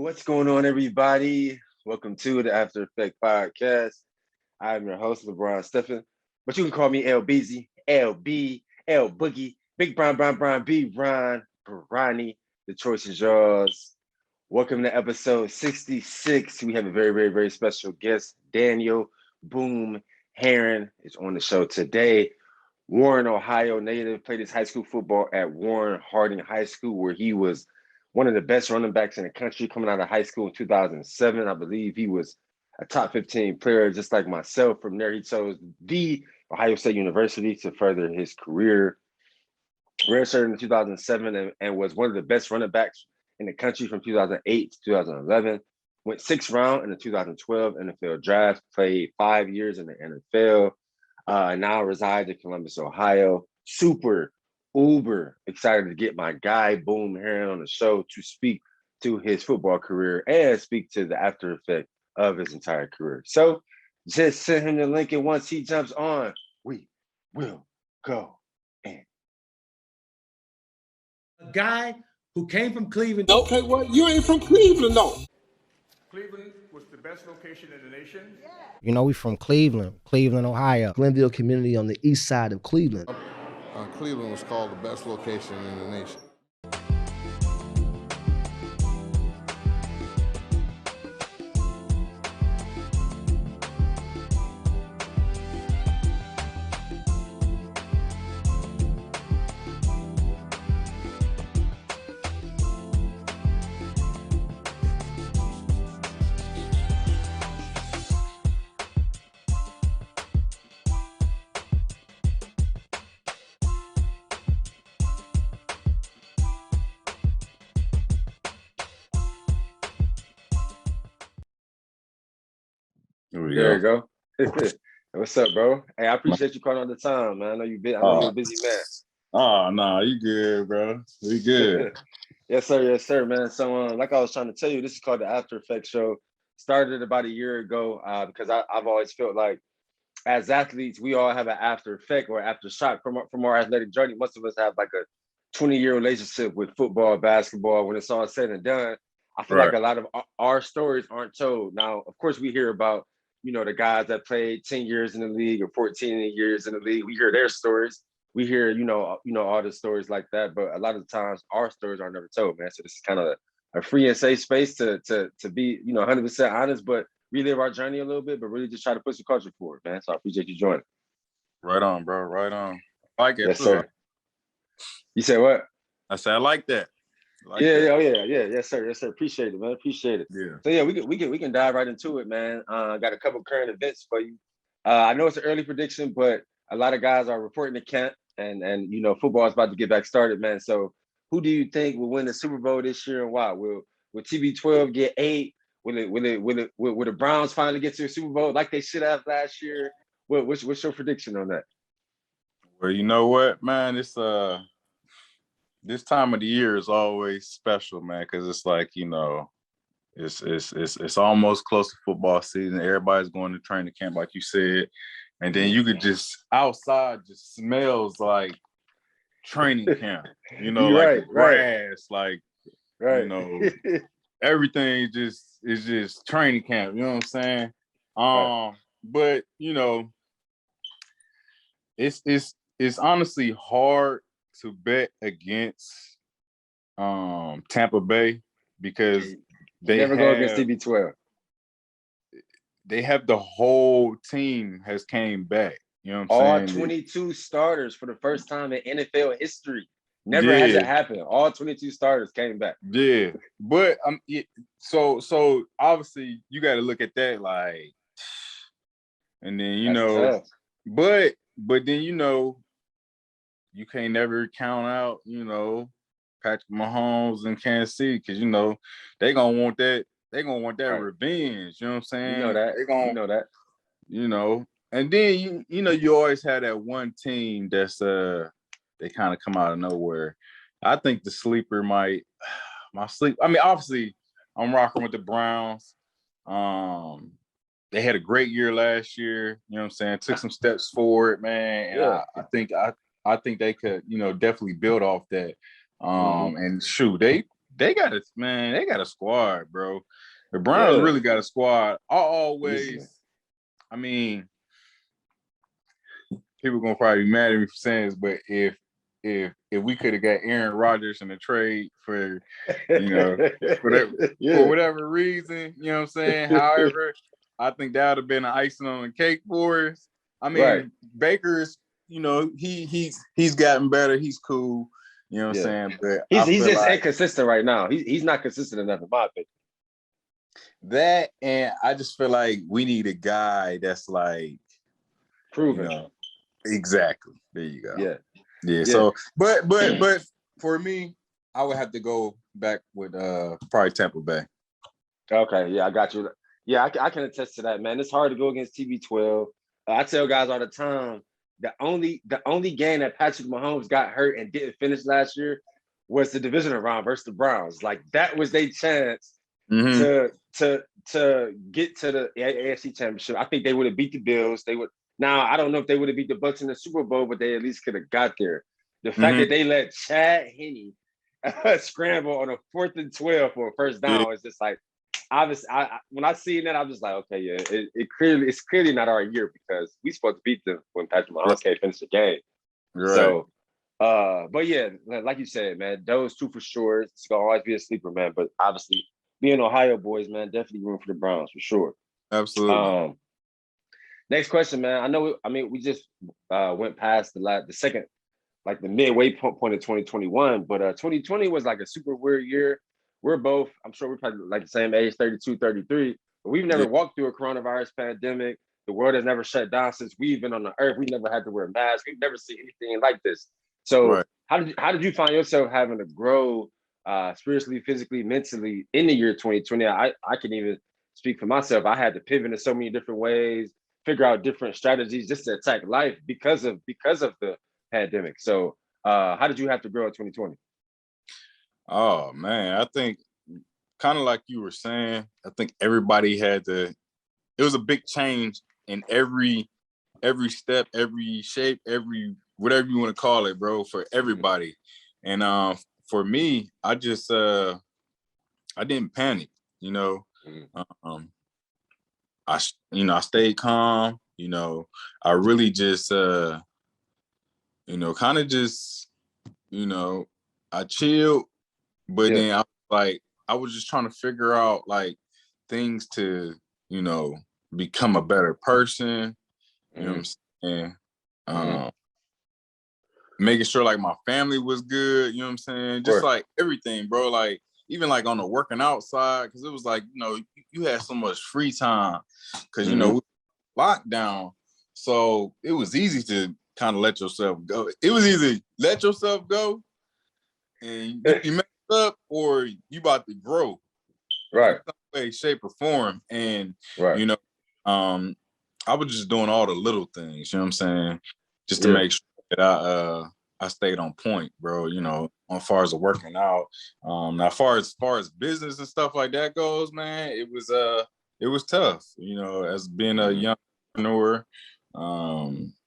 What's going on, everybody? Welcome to the After Effect Podcast. I'm your host, LeBron Stephen, but you can call me LBZ, LB, L Boogie, Big Brian, B Ron, Barani. The choice is yours. Welcome to episode 66. We have a very special guest. Daniel Boom Herron is on the show today. Warren, Ohio native, played his high school football at Warren Harding High School, where he was one of the best running backs in the country coming out of high school in 2007. I believe he was a top 15 player, just like myself. From there, he chose the Ohio State University to further his career. Redshirted in 2007 and was one of the best running backs in the country from 2008 to 2011. Went sixth round in the 2012 NFL draft, played 5 years in the NFL. Now resides in Columbus, Ohio. Super uber excited to get my guy Boom Herron on the show to speak to his football career and speak to the after effect of his entire career. So just send him the link, and once he jumps on, we will go in. A guy who came from Cleveland. Okay, well, you ain't from Cleveland, no. Cleveland was the best location in the nation. You know, we from Cleveland, Ohio. Glenville community on the east side of Cleveland. Cleveland was called the best location in the nation. There you go. What's up, bro? Hey, I appreciate you calling on the time, man. I know you're a busy man. Oh, no, you good, bro. We good. Yes, sir, man. So, like I was trying to tell you, this is called the After Effects Show. Started about a year ago because I've always felt like as athletes, we all have an after effect or after shot from our athletic journey. Most of us have like a 20-year relationship with football, basketball. When it's all said and done, I feel like a lot of our stories aren't told. Now, of course, we hear about the guys that played 10 years in the league or 14 years in the league. We hear their stories. We hear, all the stories like that. But a lot of the times our stories are never told, man. So this is kind of a free and safe space to be, 100% honest, but relive our journey a little bit, but really just try to put some culture forward, man. So I appreciate you joining. Right on, bro. Right on. I like it. Yes, sir. You said what? I said I like that. Yeah. Yes, sir. Appreciate it, man. Appreciate it. Yeah. So yeah, we can dive right into it, man. Got a couple current events for you. I know it's an early prediction, but a lot of guys are reporting to camp, and football is about to get back started, man. So who do you think will win the Super Bowl this year, and why? Will TB12 get 8? Will the Browns finally get to the Super Bowl like they should have last year? What's your prediction on that? Well, you know what, man, it's this time of the year is always special, man, because it's like, it's almost close to football season. Everybody's going to training camp, like you said. And then you could just outside just smells like training camp, like grass, like, everything is just training camp. You know what I'm saying? But, it's honestly hard to bet against Tampa Bay because they never go against TB12. They have the whole team has came back. You know what I'm saying? All 22 starters for the first time in NFL history. Never has it happened. All 22 starters came back. Yeah, but so obviously you got to look at that like, and then but then you can't never count out Patrick Mahomes and Kansas City because they gonna want that. They gonna want that revenge. You know what I'm saying? You know that. They gonna know that. And then you always have that one team that's they kind of come out of nowhere. I think the sleeper might I mean, obviously I'm rocking with the Browns. They had a great year last year. You know what I'm saying? Took some steps forward, man. And I think they could, definitely build off that. And shoot, they got a squad, bro. The Browns really got a squad. I mean, people gonna probably be mad at me for saying this, but if we could have got Aaron Rodgers in a trade for, for whatever reason, you know what I'm saying? However, I think that would have been an icing on the cake for us. I mean, Baker's, he's gotten better. He's cool. You know what I'm saying? But he's just inconsistent right now. He's not consistent enough in my opinion. That, and I just feel like we need a guy that's like proven. Exactly. There you go. Yeah. So, but for me, I would have to go back with probably Tampa Bay. Okay, yeah, I got you. Yeah, I can attest to that, man. It's hard to go against TB12. I tell guys all the time, the only game that Patrick Mahomes got hurt and didn't finish last year was the divisional round versus the Browns. Like that was their chance to get to the AFC Championship. I think they would have beat the Bills. They would. Now I don't know if they would have beat the Bucs in the Super Bowl, but they at least could have got there. The fact that they let Chad Henne scramble on a 4th and 12 for a first down is just like, obviously. When I seen that, I'm just like, okay, yeah, it's clearly not our year because we supposed to beat them when Patrick Mahomes can't finish the game. Right. So, but yeah, like you said, man, those two for sure. It's gonna always be a sleeper, man. But obviously, being Ohio boys, man, definitely room for the Browns for sure. Absolutely. Next question, man. We just went past the second, like the midway point of 2021, but 2020 was like a super weird year. We're both, I'm sure we're probably like the same age, 32, 33, but we've never walked through a coronavirus pandemic. The world has never shut down since we've been on the earth. We've never had to wear masks. We've never seen anything like this. So how did you find yourself having to grow spiritually, physically, mentally in the year 2020? I can even speak for myself. I had to pivot in so many different ways, figure out different strategies just to attack life because of the pandemic. So how did you have to grow in 2020? Oh man, I think kind of like you were saying, I think everybody it was a big change in every step, every shape, every whatever you want to call it, bro, for everybody. And for me, I just I didn't panic, I stayed calm, I really just kind of just I chilled, but then I was just trying to figure out like things to become a better person, you know what I'm saying? Making sure like my family was good, you know what I'm saying? Just like everything, bro. Like even like on the working out side, because it was like, you had so much free time because, we lockdown. So it was easy to kind of let yourself go. It was easy, let yourself go and you mess up or you about to grow. Right. In some way, shape, or form. And, I was just doing all the little things, you know what I'm saying? Just to make sure that I stayed on point, bro, as far as the working out. Now as far as business and stuff like that goes, man, it was tough, as being a young entrepreneur.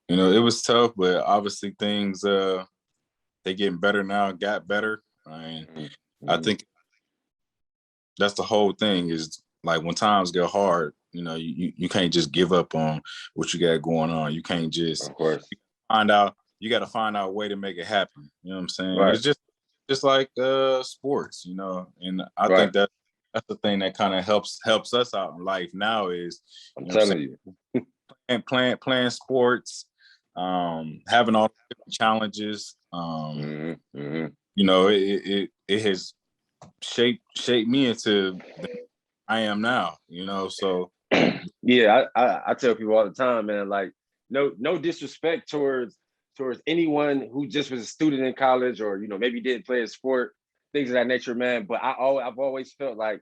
It was tough, but obviously things they getting better now, got better. I think that's the whole thing is like when times get hard, you can't just give up on what you got going on. You can't just you got to find out a way to make it happen. You know what I'm saying? Right. It's just like sports, and I think that's the thing that kind of helps us out in life now is I'm telling you. And playing sports, having all the different challenges. It has shaped me into I am now, so yeah, I tell people all the time, man, like no disrespect towards anyone who just was a student in college or maybe didn't play a sport, things of that nature, man. But I've always felt like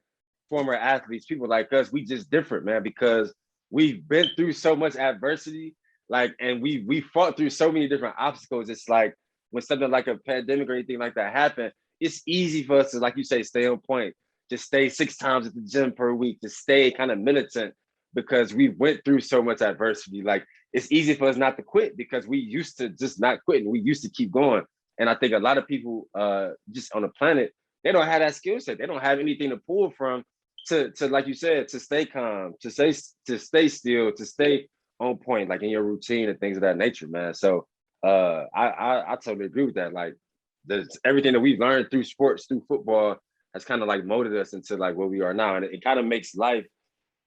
former athletes, people like us, we just different, man, because we've been through so much adversity, like, and we fought through so many different obstacles. It's like when something like a pandemic or anything like that happened, it's easy for us to, like you say, stay on point, just stay 6 times at the gym per week, to stay kind of militant because we went through so much adversity. Like it's easy for us not to quit because we used to just not quitting. We used to keep going. And I think a lot of people just on the planet, they don't have that skill set. They don't have anything to pull from to like you said, to stay calm, to stay still, to stay on point, like in your routine and things of that nature, man. So I totally agree with that. Like everything that we've learned through sports, through football, has kind of like molded us into like what we are now. And it kind of makes life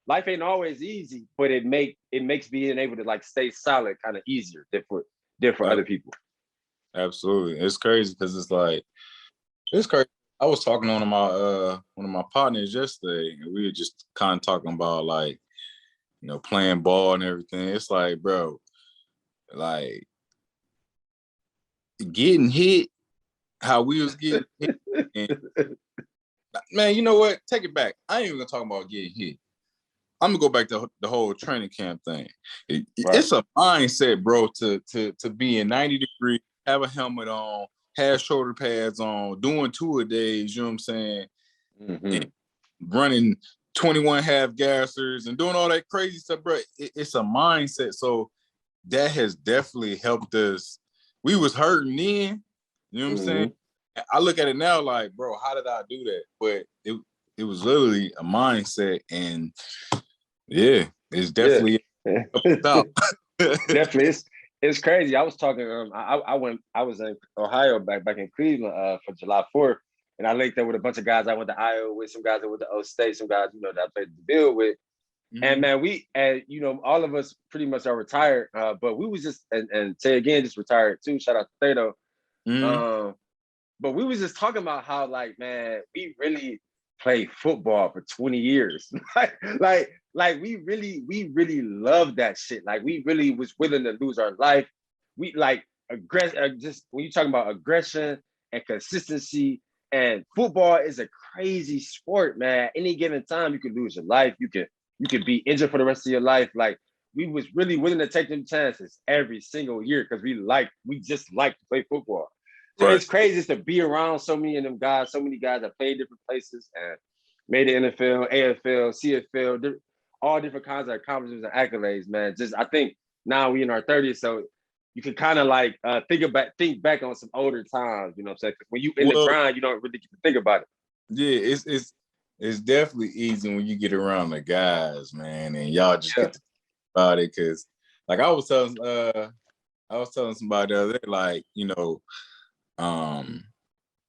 ain't always easy, but it makes being able to like stay solid kind of easier than for other people. Absolutely. It's crazy because it's crazy. I was talking to one of my partners yesterday, and we were just kind of talking about like, playing ball and everything. It's like, bro, like getting hit, how we was getting hit. And, man, you know what? Take it back. I ain't even gonna talk about getting hit. I'm gonna go back to the whole training camp thing. It's a mindset, bro, to be in 90 degrees, have a helmet on, have shoulder pads on, doing 2-a-days, you know what I'm saying? And running 21 half gassers and doing all that crazy stuff, bro. It's a mindset. So that has definitely helped us. We was hurting then, you know what I'm saying? I look at it now like, bro, how did I do that? But it was literally a mindset, and yeah, it's definitely definitely. It's crazy. I was talking. I was in Ohio back in Cleveland for July 4th, and I linked up with a bunch of guys I went to Iowa with, some guys that went to O State, some guys that I played the bill with. And man, all of us pretty much are retired, but we was just and say again, just retired too. Shout out to Thato. But we was just talking about how like, man, we really played football for 20 years. like we really loved that shit. Like we really was willing to lose our life. We like just when you're talking about aggression and consistency, and football is a crazy sport, man. Any given time you could lose your life. You could be injured for the rest of your life. Like we was really willing to take them chances every single year because we just like to play football. So It's crazy to be around so many of them guys, so many guys that played different places and made the NFL, AFL, CFL, all different kinds of accomplishments and accolades, man. Just I think now we in our 30s, so you can kind of like think back on some older times, you know what I'm saying? When you in the grind, you don't really get to think about it. Yeah, it's definitely easy when you get around the guys, man, and y'all just get to think about it. Cause like I was telling somebody the other day, like,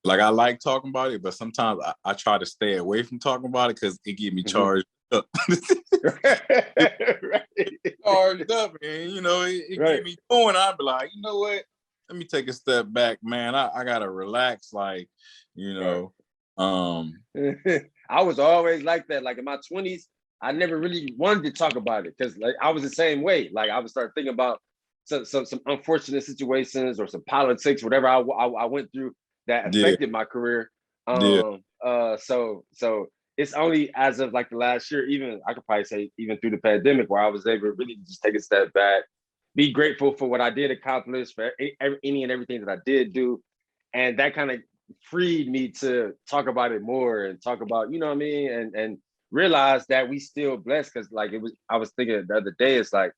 like I like talking about it, but sometimes I try to stay away from talking about it because it get me charged up. Charged up, and it get me going. I'd be like, you know what? Let me take a step back, man. I gotta relax, like, I was always like that. Like in my 20s, I never really wanted to talk about it because like I was the same way. Like I would start thinking about some unfortunate situations or some politics, whatever I went through that affected my career. So it's only as of like the last year, even I could probably say even through the pandemic, where I was able to really just take a step back, be grateful for what I did accomplish, for any and everything that I did do, and that kind of freed me to talk about it more and talk about, you know what I mean, and realize that we still blessed because like I was thinking the other day, it's like,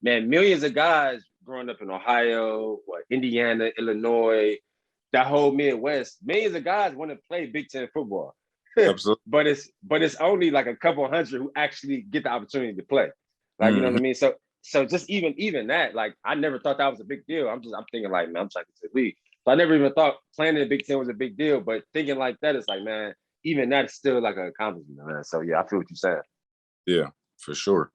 man, millions of guys growing up in Ohio, Indiana, Illinois, that whole Midwest, millions of guys want to play Big Ten football. Absolutely. but it's only like a couple hundred who actually get the opportunity to play. Like, you know what I mean? So just even that, like I never thought that was a big deal. I'm thinking like, man, I'm trying to get to the league. So I never even thought playing in the Big Ten was a big deal. But thinking like that, it's like, man, even that's still like an accomplishment, man. So yeah, I feel what you're saying. Yeah, for sure.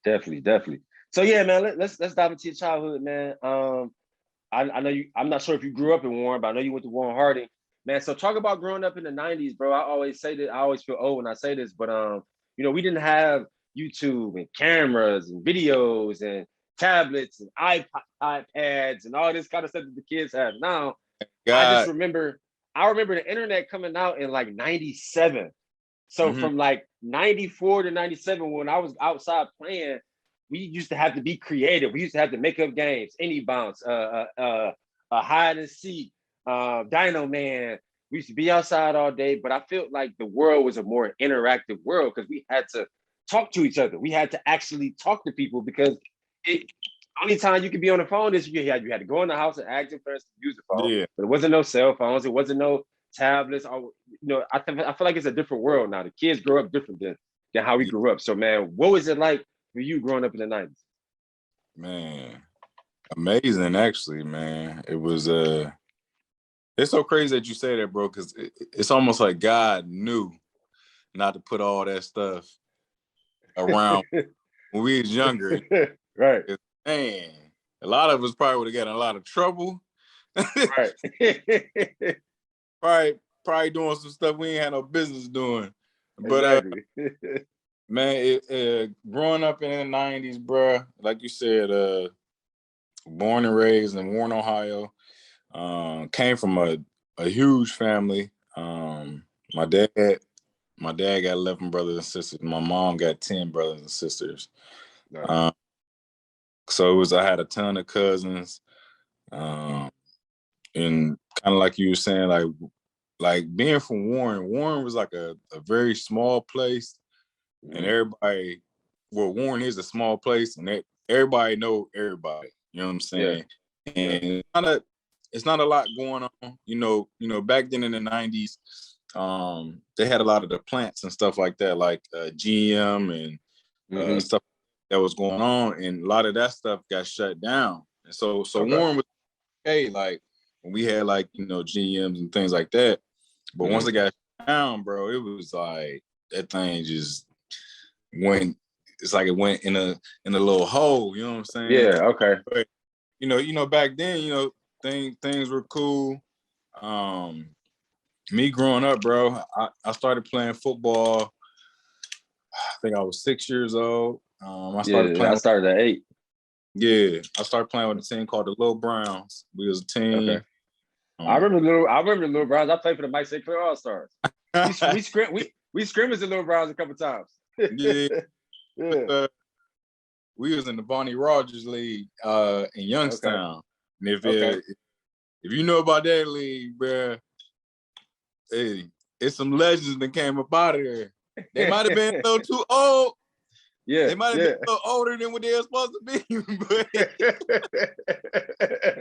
Definitely. So yeah, man, let's dive into your childhood, man. I know you. I'm not sure if you grew up in Warren, but I know you went to Warren Harding, man. So talk about growing up in the '90s, bro. I always say that. I always feel old when I say this, but we didn't have YouTube and cameras and videos and tablets and iPads and all this kind of stuff that the kids have now. I remember the internet coming out in like '97. So from like 94 to 97, when I was outside playing, we used to have to be creative. We used to have to make up games, any bounce, a hide and seek, Dino Man. We used to be outside all day, but I felt like the world was a more interactive world because we had to talk to each other. We had to actually talk to people because only time you could be on the phone is you had to go in the house and ask your parents to use the phone. Yeah. But it wasn't no cell phones. It wasn't no tablets. I feel like it's a different world now. The kids grow up different than how we grew up. So, man, what was it like for you growing up in the 90s? Man, amazing, actually, man. It was it's so crazy that you say that, bro, because it's almost like God knew not to put all that stuff around when we was younger. Right. Man, a lot of us probably would have gotten a lot of trouble. Right. probably doing some stuff we ain't had no business doing. But exactly. man, growing up in the 90s, bro, like you said, born and raised in Warren, Ohio. Came from a huge family. My dad got 11 brothers and sisters. My mom got 10 brothers and sisters. Nice. So I had a ton of cousins. And kind of like you were saying, like being from Warren was like a very small place. And everybody, well, Warren is a small place, and everybody know everybody. You know what I'm saying? Yeah. And it's not a lot going on. You know, back then in the 90s, they had a lot of the plants and stuff like that, like GM and stuff that was going on, and a lot of that stuff got shut down. And so Warren was okay, like when we had like GMs and things like that. But once it got shut down, bro, it was like that thing just went. It's like it went in a little hole. You know what I'm saying? Yeah. Okay. But, back then, things were cool. Me growing up, bro, I started playing football. I think I was 6 years old. I started at 8. Yeah, I started playing with a team called the Little Browns. We was a team. Okay. I remember the Little Browns. I played for the Mike St. Clair All Stars. we scrimmaged the Little Browns a couple times. Yeah. Yeah. We was in the Bonnie Rogers League in Youngstown. Okay. And if you know about that league, bro, hey, it's some legends that came up out of there. They might have been a little too old. Yeah, they might have been a little older than what they were supposed to be, but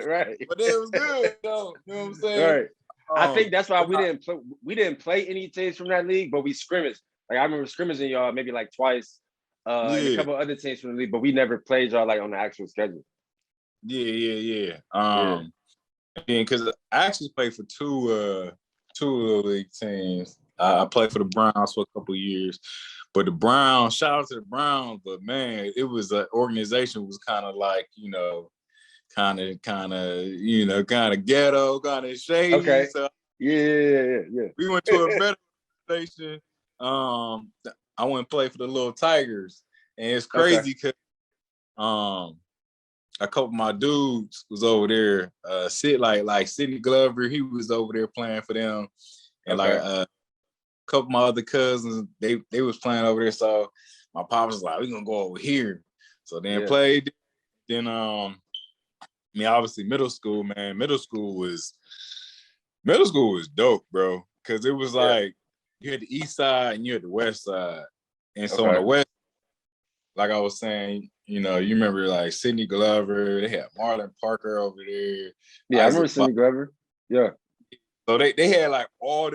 right. But it was good, though. You know what I'm saying? Right. I think that's why we didn't play any teams from that league, but we scrimmaged. Like I remember scrimmaging y'all maybe like twice, and a couple other teams from the league, but we never played y'all like on the actual schedule. Yeah. And because I actually played for two of the league teams. I played for the Browns for a couple of years. But the Browns, shout out to the Browns, but man, it was an organization was kind of like, kind of ghetto, kind of shady. Okay. So yeah. We went to a better organization. I went and played for the Little Tigers, and it's crazy because a couple of my dudes was over there. Like Sidney Glover, he was over there playing for them, and couple of my other cousins, they was playing over there. So my pop was like, we're gonna go over here. So then played. Then obviously middle school, man. Middle school was dope, bro. Cause it was like you had the east side and you had the west side. And so on the west, like I was saying, you remember like Sidney Glover, they had Marlon Parker over there. Yeah, I remember Sidney Glover. Yeah. So they had like all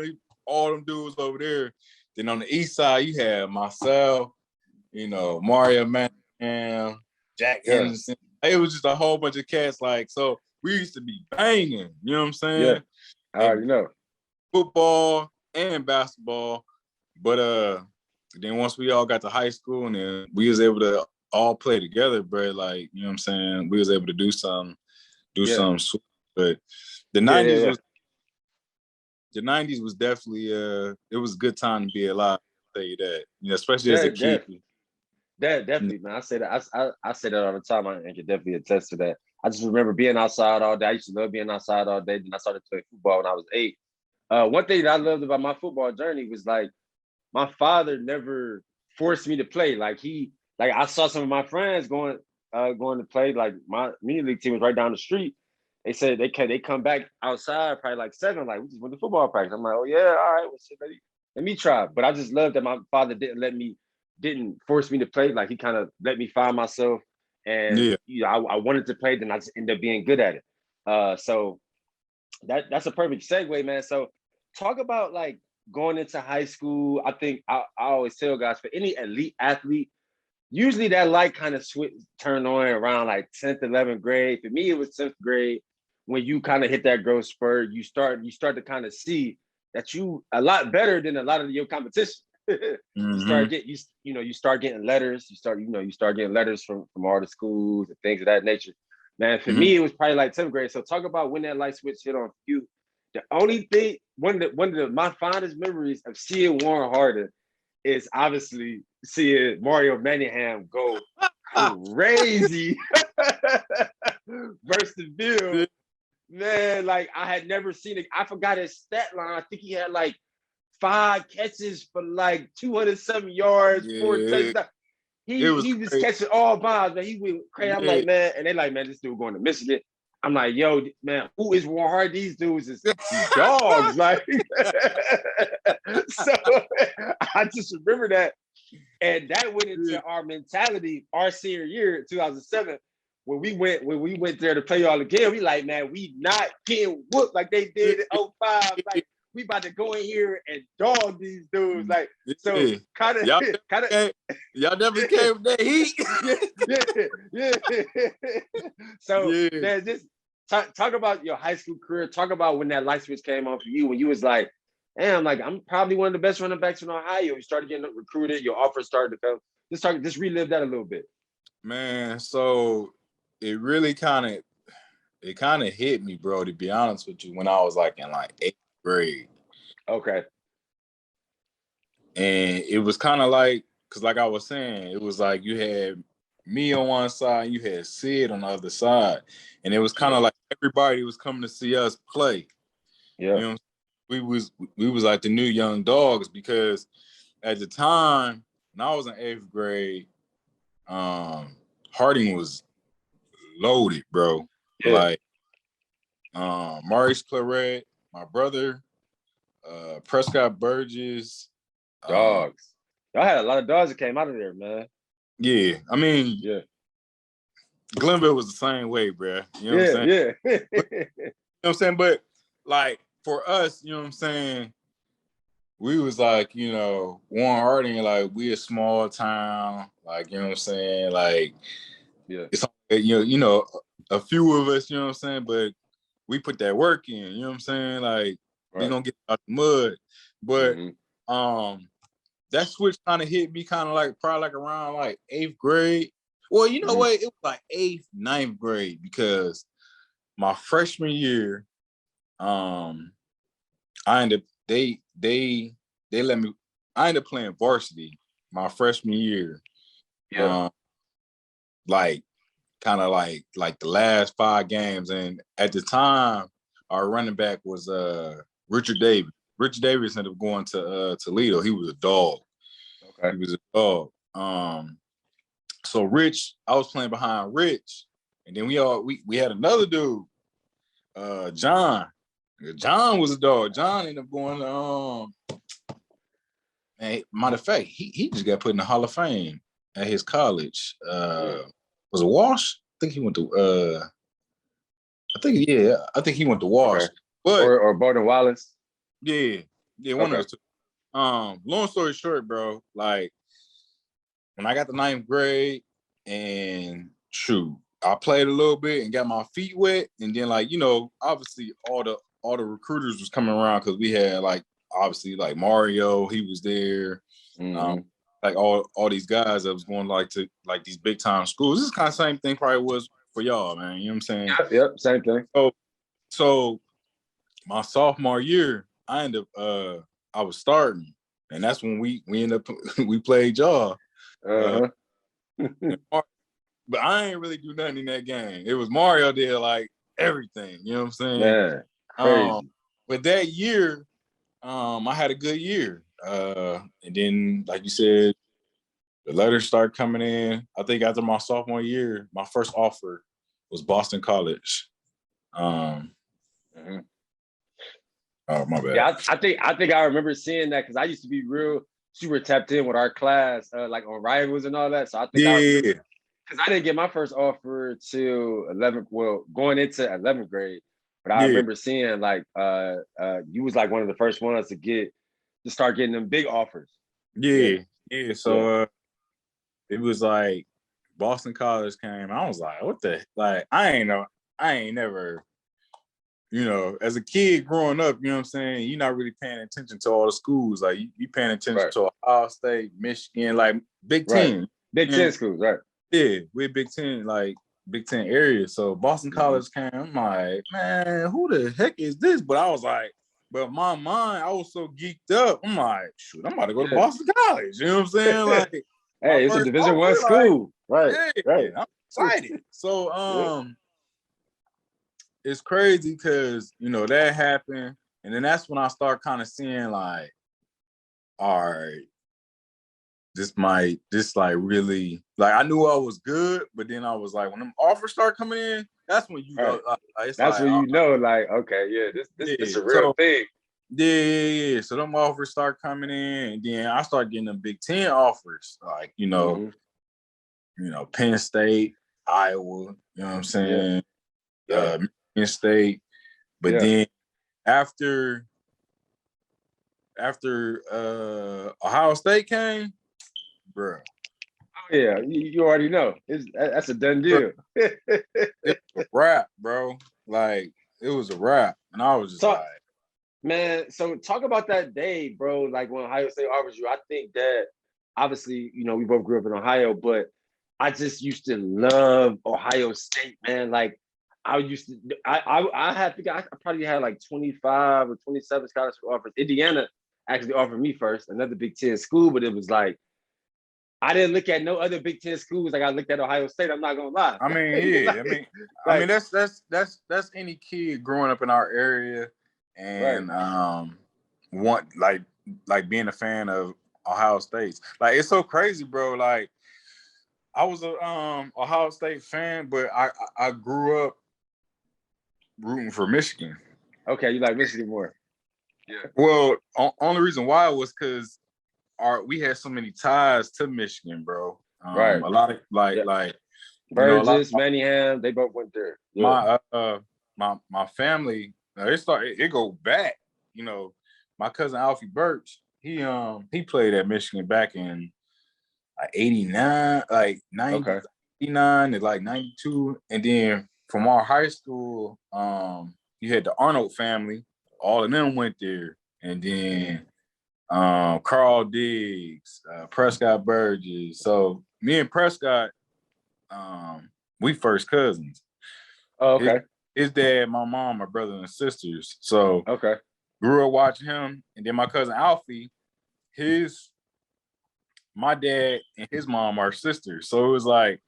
them dudes over there. Then on the east side, you had myself, Mario Manningham, Jack Henderson. It was just a whole bunch of cats. Like, so we used to be banging. You know what I'm saying? Yeah, I already know. Football and basketball. But then once we all got to high school, and then we was able to all play together, bro. Like, you know what I'm saying? We was able to do something. Sweet. But the 90s was. The 90s was definitely it was a good time to be alive. I'll tell you that, especially as a kid. Definitely, man. I say that. I say that all the time. I can definitely attest to that. I just remember being outside all day. I used to love being outside all day. Then I started playing football when I was 8. One thing that I loved about my football journey was like my father never forced me to play. Like I saw some of my friends going to play. Like my mini league team was right down the street. They said they come back outside probably like 7. Like we just went to football practice. I'm like, oh yeah, all right, well shit, let me try. But I just loved that my father didn't force me to play. Like he kind of let me find myself, and I wanted to play. Then I just ended up being good at it. So that's a perfect segue, man. So talk about like going into high school. I think I always tell guys for any elite athlete, usually that light kind of switch turned on around like 10th, 11th grade. For me, it was 10th grade when you kind of hit that growth spurt. You start to kind of see that you a lot better than a lot of your competition. You start getting you start getting letters. You start getting letters from all the schools and things of that nature. Man, for me, it was probably like 10th grade. So talk about when that light switch hit on you. The only thing, one of my fondest memories of seeing Warren Harden is obviously seeing Mario Manningham go crazy versus the Bill. Man, like I had never seen it. I forgot his stat line. I think he had like 5 catches for like 207 yards, 4 touchdowns. He was catching all bombs, man. He went crazy. I'm like, man, and they like, man, this dude going to Michigan. I'm like, yo, man, who is Warren Hard? These dudes is dogs. Like, so I just remember that. And that went into our mentality our senior year, 2007, when we went there to play all again. We like, man, we not getting whooped like they did in 05. Like, we about to go in here and dog these dudes. Like, so kind of y'all never came with that heat. So man, just talk about your high school career. Talk about when that light switch came on for you, when you was like, damn, like I'm probably one of the best running backs in Ohio. You started getting recruited, your offers started to come. Just relive that a little bit. Man, so it really kind of hit me, bro, to be honest with you, when I was like in like 8th grade. Okay. And it was kind of like, because like I was saying, it was like you had me on one side, you had Sid on the other side. And it was kind of like everybody was coming to see us play. Yeah. You know, we was like the new young dogs, because at the time when I was in 8th grade, Harding was loaded, bro. Yeah. Like Maurice Claret, my brother, Prescott Burgess. Dogs. Y'all had a lot of dogs that came out of there, man. Yeah. I mean, yeah. Glenville was the same way, bro. You know what I'm saying? Yeah. You know what I'm saying? But like for us, you know what I'm saying, we was like, you know, Warren Harding, like we a small town, like, you know what I'm saying? Like, yeah, it's you know, a few of us, you know what I'm saying, but we put that work in, you know what I'm saying? Like, we gonna get out the mud. But that switch kind of hit me kind of like probably like around like 8th grade. Well, you know what? It was like 8th, 9th grade, because my freshman year, I ended they let me. I ended up playing varsity my freshman year. Yeah. Like kind of like the last 5 games, and at the time, our running back was Richard Davis. Richard Davis ended up going to Toledo. He was a dog. Okay. He was a dog. So Rich, I was playing behind Rich, and then we had another dude, John. John was a dog. John ended up going to man, matter of fact, he just got put in the Hall of Fame at his college. Was it Walsh? I think he went to I think he went to Walsh. Okay. But or Bowden Wallace. Yeah, one of those two. Long story short, bro, like when I got to 9th grade, and shoot, I played a little bit and got my feet wet, and then like, you know, obviously all the recruiters was coming around, because we had like obviously like Mario, he was there, like all these guys that was going like to like these big time schools. This is kind of same thing probably was for y'all, man. You know what I'm saying? Yep, same thing. So my sophomore year, I ended up I was starting, and that's when we ended up we played y'all. But I ain't really do nothing in that game. It was Mario did like everything. You know what I'm saying? Yeah, crazy. But that year, I had a good year. And then, like you said, the letters started coming in. I think after my sophomore year, my first offer was Boston College. Oh, my bad. Yeah, I think I remember seeing that, because I used to be real super tapped in with our class, like on rivals and all that. So I think because I didn't get my first offer till 11th. Well, going into 11th grade, But I remember seeing like you was like one of the first ones to start getting them big offers. Yeah. So it was like Boston College came. I was like, what the like? I ain't never, as a kid growing up, you know what I'm saying? You're not really paying attention to all the schools. Like you paying attention to Ohio State, Michigan, like Big Ten. Big Ten schools, right? Yeah, we're Big Ten, like Big Ten area. So Boston College came. I'm like, man, who the heck is this? But I was like, but my mind, I was so geeked up. I'm like, shoot, I'm about to go to Boston College. You know what I'm saying? Like, hey, it's a Division I school, right? Right. I'm excited. So, it's crazy because that happened, and then that's when I start kind of seeing like, all right, this like really, like I knew I was good, but then I was like, when them offers start coming in, that's when you go. That's like, when like, okay, yeah, this is a real thing. Yeah. So them offers start coming in, and then I start getting them Big Ten offers, like Penn State, Iowa. You know what I'm saying? Michigan State, but then after Ohio State came, bro. Oh yeah, you already know. That's a done deal. It was a wrap, bro. Like it was a wrap, and I was just like, man. So talk about that day, bro. Like when Ohio State offers you, I think that obviously, we both grew up in Ohio, but I just used to love Ohio State, man. Like I probably had like 25 or 27 scholarship offers. Indiana actually offered me first, another Big Ten school, but it was like I didn't look at no other Big Ten schools. Like I looked at Ohio State. I'm not gonna lie. I mean, yeah. I mean that's any kid growing up in our area and want like being a fan of Ohio State. Like it's so crazy, bro. Like I was a Ohio State fan, but I grew up rooting for Michigan. Okay, you like Michigan more. Yeah. Well, only reason why was because we had so many ties to Michigan, bro. Right. A lot of like Burgess, Manningham, they both went there. Yeah. My family, it go back. My cousin Alfie Birch, he played at Michigan back in like 89, like 99 and like 92. And then from our high school, you had the Arnold family, all of them went there. And then Carl Diggs, Prescott Burgess. So me and Prescott, we first cousins. Oh, okay. His dad, my mom are brothers and sisters. So grew up watching him. And then my cousin Alfie, my dad and his mom are sisters. So it was like,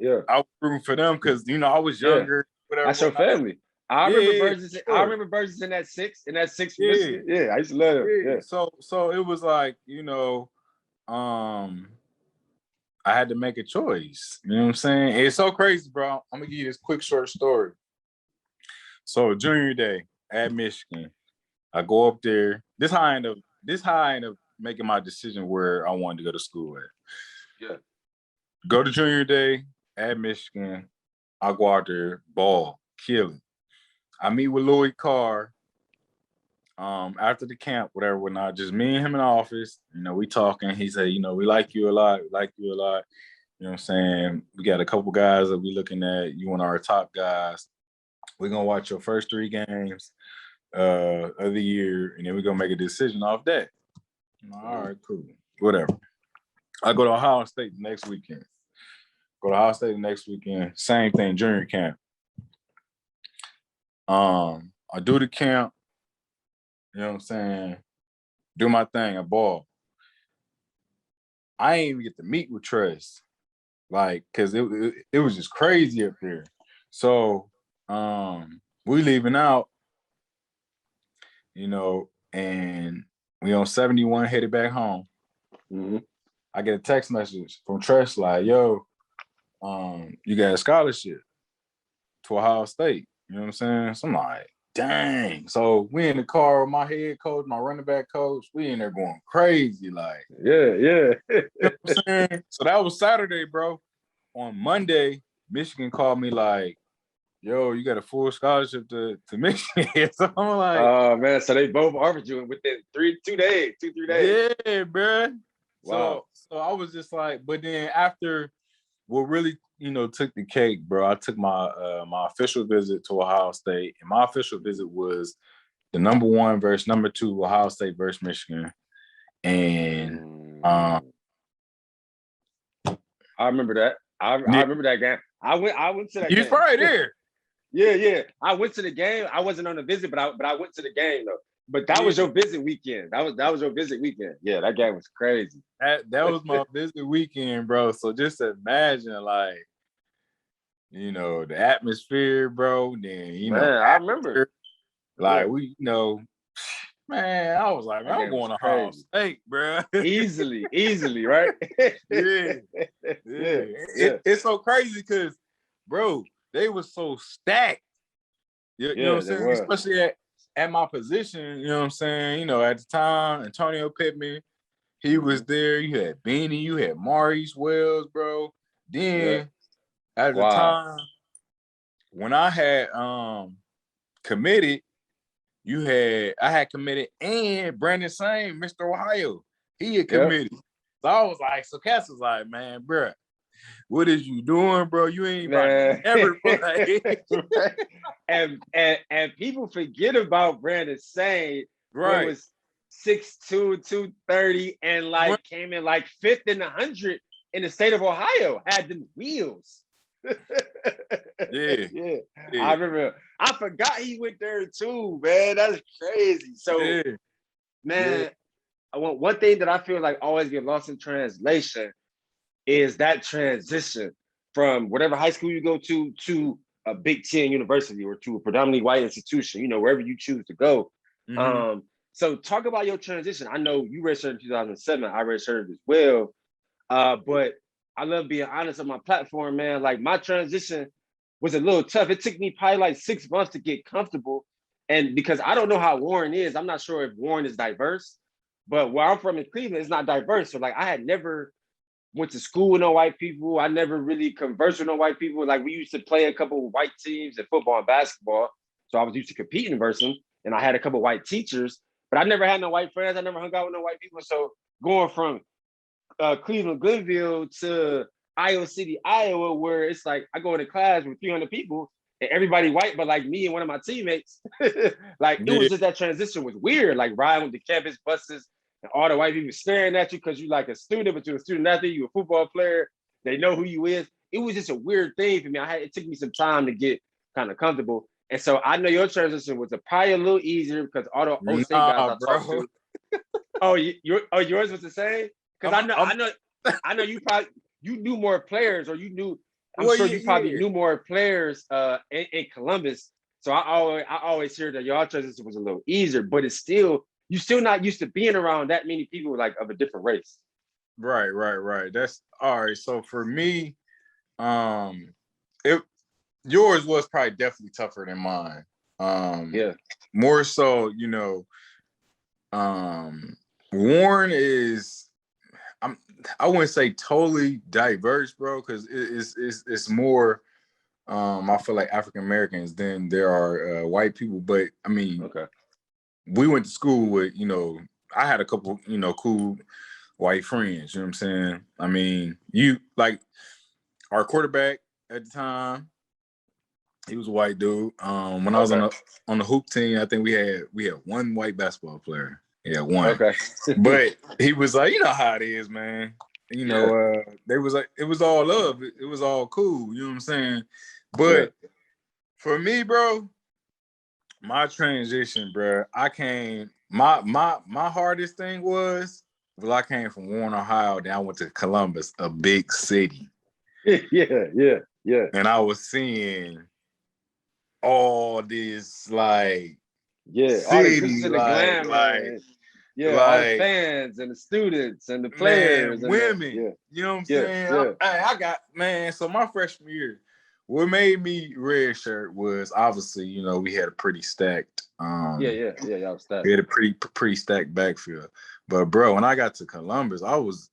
I was rooting for them because I was younger. Whatever. That's your family. I remember Burgess in that six. Yeah, I used to love him. Yeah. So it was like, I had to make a choice. You know what I'm saying? It's so crazy, bro. I'm gonna give you this quick short story. So junior day at Michigan, I go up there. This how I end up making my decision where I wanted to go to school at. Yeah. Go to junior day at Michigan. I go out there, ball, kill it. I meet with Louis Carr after the camp, whatnot. Just me and him in the office. We talking. He said, we like you a lot. We like you a lot. You know what I'm saying? We got a couple guys that we looking at. You one of our top guys. We're going to watch your first 3 games of the year, and then we're going to make a decision off that. All right, cool. Whatever. I go to Ohio State the next weekend. Same thing, junior camp. I do the camp, you know what I'm saying? Do my thing, I ball. I ain't even get to meet with Tress, like, cause it was just crazy up there. So we leaving out, and we on 71 headed back home. Mm-hmm. I get a text message from Tress like, yo, you got a scholarship to Ohio State. You know what I'm saying? So I'm like, dang. So we in the car with my head coach, my running back coach. We in there going crazy. Like, yeah. You know what I'm saying? So that was Saturday, bro. On Monday, Michigan called me like, yo, you got a full scholarship to Michigan. So I'm like, oh man, so they both offered you within 3 days. Yeah, bro. Wow. So I was just like, but then after what really, took the cake, bro, I took my my official visit to Ohio State, and my official visit was the number 1 versus number 2 Ohio State versus Michigan. And I remember that. I remember that game. I went to that you game. was probably there. Yeah. I went to the game. I wasn't on the visit, but I went to the game though. But that was your visit weekend. That was your visit weekend. Yeah, that game was crazy. That was my visit weekend, bro. So just imagine, like, the atmosphere, bro. Then Man, I remember. Like man, I was like, man, I'm going to Ohio State, bro. easily, right? Yeah. It's so crazy because, bro, they were so stacked. You know what I'm saying? Especially at my position, you know what I'm saying? At the time, Antonio Pittman, he was there. You had Beanie, you had Maurice Wells, bro. Then at the time, when I had committed, I had committed, and Brandon Sane, Mr. Ohio, he had committed. So I was like, so Cass was like, man, bro, what is you doing, bro? You ain't about to ever play. and people forget about Brandon Sane. Right. It was 6'2", 230, and came in 5th in 100 in the state of Ohio. Had them wheels. Yeah. I remember. I forgot he went there too, man. That's crazy. So, man, one thing that I feel like always get lost in translation is that transition from whatever high school you go to a Big Ten university or to a predominantly white institution, wherever you choose to go. Mm-hmm. So talk about your transition. I know you redshirted in 2007. I redshirted as well. But I love being honest on my platform, man. Like, my transition was a little tough. It took me probably 6 months to get comfortable. And because I don't know how Warren is, I'm not sure if Warren is diverse, but where I'm from in Cleveland, it's not diverse. So I had never went to school with no white people. I never really conversed with no white people. Like, we used to play a couple of white teams in football and basketball. So I was used to competing versus them. And I had a couple of white teachers, but I never had no white friends. I never hung out with no white people. So going from Cleveland, Glenville to Iowa City, Iowa, where it's like I go into class with 300 people and everybody white, but me and one of my teammates, it was just that transition was weird. Like, riding with the campus buses and all the white people staring at you because you a student, but you're a student athlete, you're a football player. They know who you is. It was just a weird thing for me. It took me some time to get kind of comfortable. And so I know your transition was probably a little easier because all the OC guys I talked to. Yours was the same? Because I know you knew more players, or you knew. I'm sure you probably knew more players in Columbus. So I always hear that your transition was a little easier, but it's still, you're still not used to being around that many people of a different race. Right. That's all right. So for me, yours was probably definitely tougher than mine. More so, Warren is, I wouldn't say totally diverse, bro, because it's more I feel like African Americans than there are white people. But I mean, we went to school with, I had a couple, cool white friends, you know what I'm saying? I mean, our quarterback at the time, he was a white dude. When I was on the hoop team, I think we had one white basketball player. Yeah, one. Okay. But he was like, you know how it is, man. They was like, it was all love. It was all cool. You know what I'm saying? But for me, bro, my transition, bro, my hardest thing was, I came from Warren, Ohio, then I went to Columbus, a big city. Yeah. And I was seeing all this city, all the glitz and the glamour, all the fans and the students and the players, and women. You know what I'm saying? I got, man. So my freshman year, what made me redshirt was obviously, we had a pretty stacked. Y'all stacked. We had a pretty stacked backfield. But bro, when I got to Columbus, I was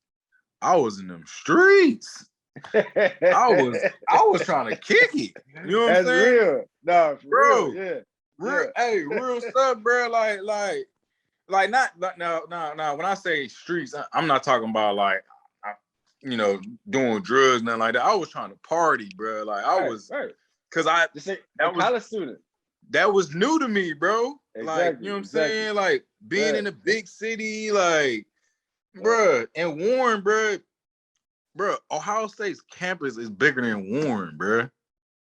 in them streets. I was trying to kick it. You know what I'm That's saying? real. No, for Bro, real. Yeah. real, hey, real stuff, bro. Like not no. When I say streets, I'm not talking about like, doing drugs, nothing like that. I was trying to party, bro. Like I was, cause Just a that was college student. that was new to me, bro. Like, you know what I'm Exactly. saying? Like being in a big city, like, bruh, and Warren, bruh, Ohio State's campus is bigger than Warren, bruh.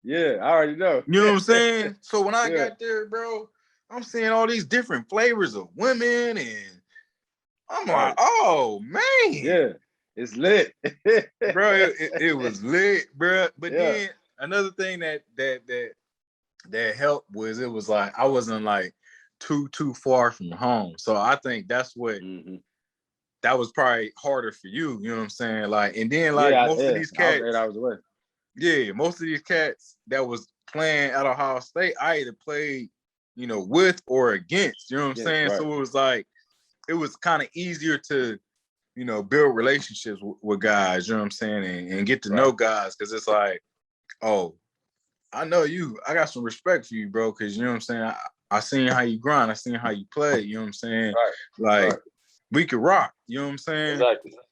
Yeah, I already know. You know what I'm saying? So when I got there, bro, I'm seeing all these different flavors of women, and I'm like, oh man, yeah, it's lit, bro. It was lit, bro. But then another thing that helped was it was like I wasn't like too far from home, so I think that's what that was probably harder for you. You know what I'm saying? Like, and then like most of these cats, I was 8 hours away. Yeah, most of these cats that was playing at Ohio State, I either played, with or against. You know what I'm saying? Right. So it was like it was kind of easier to, build relationships with guys. You know what I'm saying, and get to know guys, because it's like, oh, I know you. I got some respect for you, bro, because you know what I'm saying. I seen how you grind. I seen how you play. You know what I'm saying? Like we could rock. You know what I'm saying?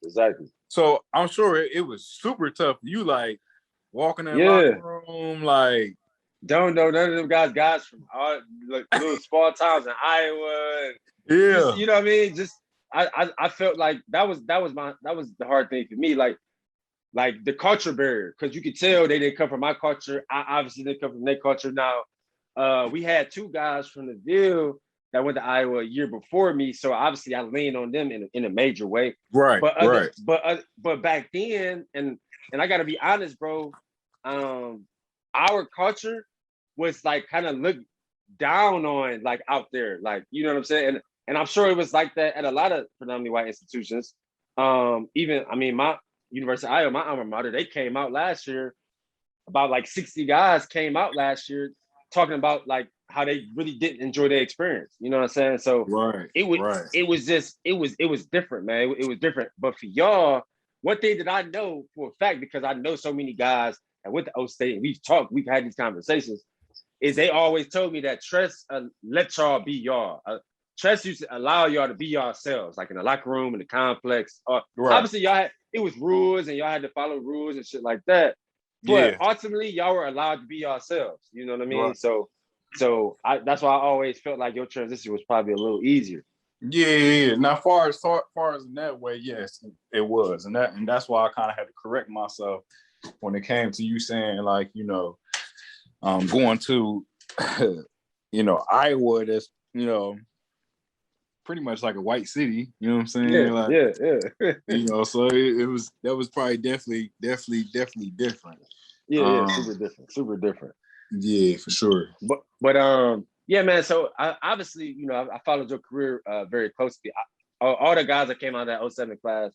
Exactly. So I'm sure it was super tough. You like walking in the locker room, like don't know none of them guys from all like little small towns in Iowa. Yeah, you know what I mean. Just I felt like that was the hard thing for me. Like the culture barrier, because you could tell they didn't come from my culture. I obviously didn't come from their culture. Now, we had 2 guys from the Ville that went to Iowa a year before me, so obviously I leaned on them in a major way. Right. But back then, and I got to be honest, bro, our culture was like kind of looked down on, like out there, like, you know what I'm saying, and I'm sure it was like that at a lot of predominantly white institutions. Even I mean, my University of Iowa, my alma mater, they came out last year. About like 60 guys came out last year talking about like how they really didn't enjoy their experience. You know what I'm saying? So it was different, man. It was different. But for y'all, one thing that I know for a fact, because I know so many guys that went to O State and we've had these conversations, is they always told me that Tress let y'all be y'all. Tress used to allow y'all to be yourselves, like in the locker room, in the complex. Obviously, it was rules and y'all had to follow rules and shit like that. But ultimately, y'all were allowed to be yourselves. You know what I mean? Right. So that's why I always felt like your transition was probably a little easier. Yeah. Now, far as in that way, yes, it was, and that's why I kind of had to correct myself when it came to you saying like, going to, Iowa. That's pretty much like a white city. You know what I'm saying? Yeah. So that was probably definitely different. Yeah, super different. Yeah, for sure. But yeah, man. So I obviously, I followed your career very closely. All the guys that came out of that 07 class,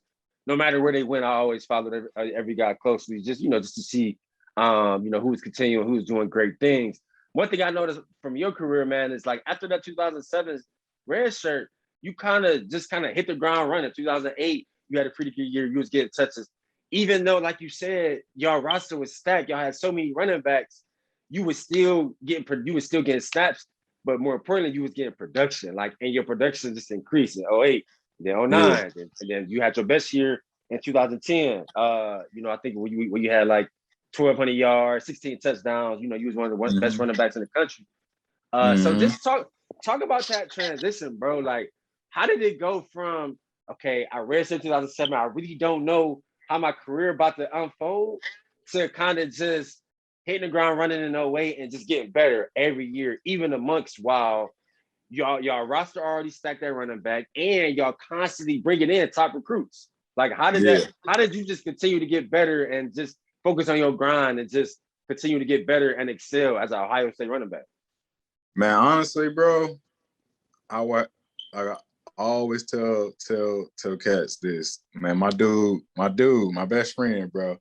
no matter where they went, I always followed every guy closely, just to see, who was continuing, who was doing great things. One thing I noticed from your career, man, is like after that 2007 red shirt, you kind of hit the ground running. 2008, you had a pretty good year. You was getting touches. Even though, like you said, y'all roster was stacked, y'all had so many running backs, you was still getting snaps, but more importantly, you was getting production. Like, and your production just increased in 08, then 09, and then you had your best year in 2010. I think when you had like 1,200 yards, 16 touchdowns. You was one of the best running backs in the country. So just talk about that transition, bro. Like, how did it go from, okay, I redshirted 2007, I really don't know how my career about to unfold, to kind of just hitting the ground running in 08 and just getting better every year, even amongst while y'all roster already stacked that running back and y'all constantly bringing in top recruits. Like, how did you just continue to get better and just focus on your grind and just continue to get better and excel as an Ohio State running back? Man, honestly, bro, I always tell cats this, man. My best friend, bro,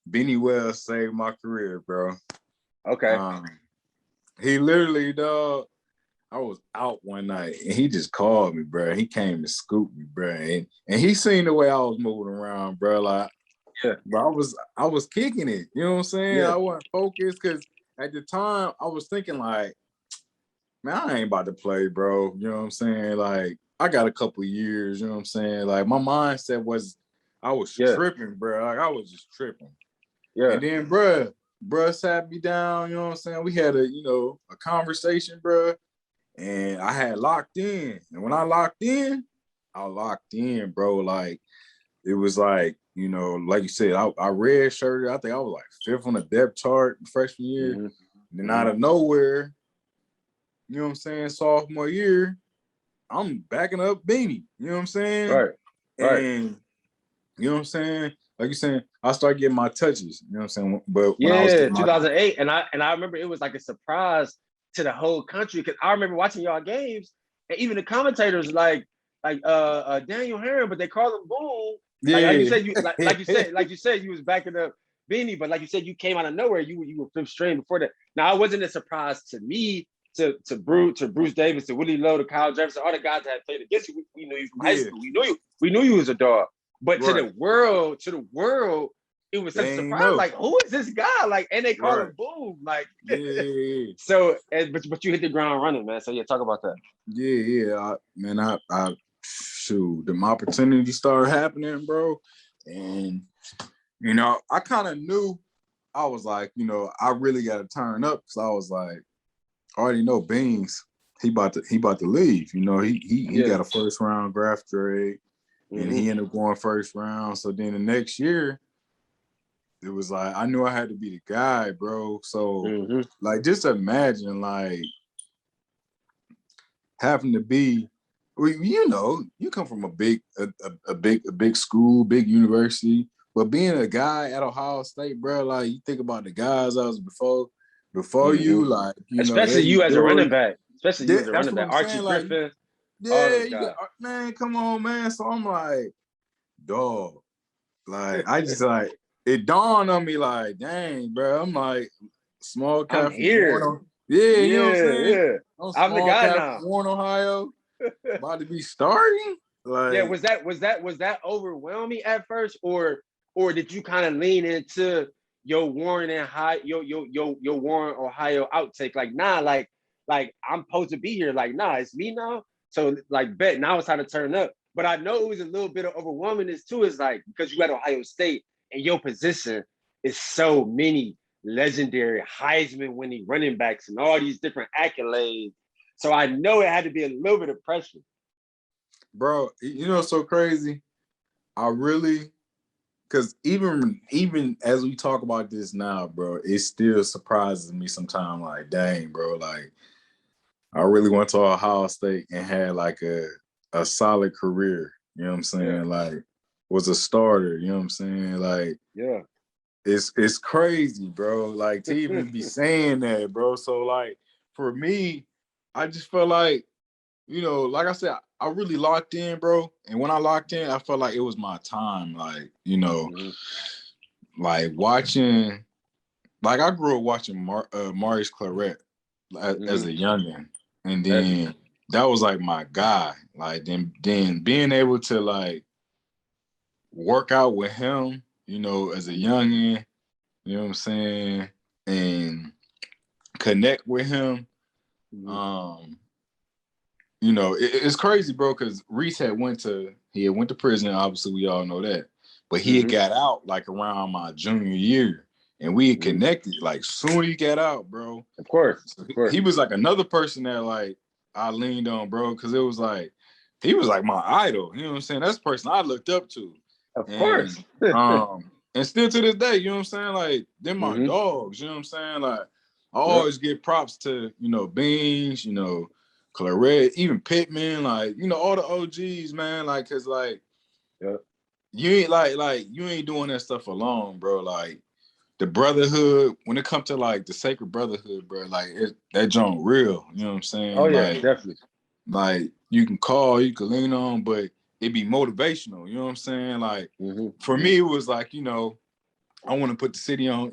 Benny Wells saved my career, bro. Okay. He literally, dog, I was out one night and he just called me, bro. He came to scoop me, bro. And he seen the way I was moving around, bro. Like, Yeah. but I was kicking it. You know what I'm saying? Yeah. I wasn't focused because at the time I was thinking like, man, I ain't about to play, bro. You know what I'm saying? Like, I got a couple of years. You know what I'm saying? Like, my mindset was, I was Yeah. tripping, bro. Like, I was just tripping. Yeah. And then, bruh sat me down. You know what I'm saying? We had a conversation, bruh. And I had locked in. And when I locked in, bro. Like, it was like, like you said, I red shirted. I think I was like fifth on the depth chart freshman year. Mm-hmm. And then out of nowhere, you know what I'm saying, sophomore year, I'm backing up Beanie. You know what I'm saying? Right. Right. And you know what I'm saying? Like you saying, I start getting my touches. You know what I'm saying? But when I was Yeah, getting 2008, and I remember it was like a surprise to the whole country because I remember watching y'all games, and even the commentators like Daniel Herron, but they call him Boom. Like you said, you was backing up Beanie, but like you said, you came out of nowhere. You were fifth string before that. Now it wasn't a surprise to me, to Bruce Davis, to Willie Lowe, to Kyle Jefferson, all the guys that had played against you. We knew you from high school. We knew you was a dog. But right. to the world, it was such a surprise. Know. Like, who is this guy? Like, and they call him Boom. Like, So, but you hit the ground running, man. So yeah, talk about that. Yeah. I shoot, the opportunity started happening, bro. And I kind of knew. I was like, I really got to turn up because I was like, I already know Beans. He about to leave. He got a first round draft grade, and he ended up going first round. So then the next year, it was like I knew I had to be the guy, bro. So like, just imagine like having to be. You come from a big school, big university, but being a guy at Ohio State, bro, like you think about the guys I was before you, like especially Eddie you as a running George. back, That's what I'm Archie saying. Griffin, Like, all those you guys. got, man, come on, man. So I'm like, dog, like I just like it dawned on me, like, dang, bro. I'm like small cap. I'm here. You know what I'm saying? Yeah. I'm the guy now. Warren, Ohio, about to be starting. Like, yeah, was that overwhelming at first, or did you kind of lean into your Warren Ohio outtake? Like, nah, like I'm supposed to be here. Like, nah, it's me now. So like, bet now it's time to turn up. But I know it was a little bit of overwhelmingness too. Is like because you at Ohio State and your position is so many legendary Heisman winning running backs and all these different accolades. So I know it had to be a little bit of pressure. Bro, it's so crazy. I really, because even as we talk about this now, bro, it still surprises me sometimes. Like, dang, bro, like I really went to Ohio State and had like a solid career. You know what I'm saying? Yeah. Like, was a starter. You know what I'm saying? Like, yeah, it's crazy, bro. Like to even be saying that, bro. So like for me, I just felt like, like I said, I really locked in, bro. And when I locked in, I felt like it was my time. Like, like watching, like I grew up watching Maurice Claret as a youngin'. And then that was like my guy. Like then being able to like work out with him, as a youngin', you know what I'm saying, and connect with him. It's crazy, bro, because Reese had went to prison. Obviously, we all know that. But he had got out like around my junior year. And we had connected like soon as he got out, bro. Of course. He was like another person that like I leaned on, bro, because it was like he was like my idol. You know what I'm saying? That's the person I looked up to. Of course. And still to this day, you know what I'm saying? Like, they're my dogs, you know what I'm saying? Like, I always give props to, Beans, Claret, even Pittman, like, all the OGs, man. Like, cause like you ain't like you ain't doing that stuff alone, bro. Like the brotherhood, when it comes to like the sacred brotherhood, bro, like that joint real, you know what I'm saying? Oh yeah, like, definitely. Like you can call, you can lean on, but it be motivational, you know what I'm saying? Like for me, it was like, I want to put the city on,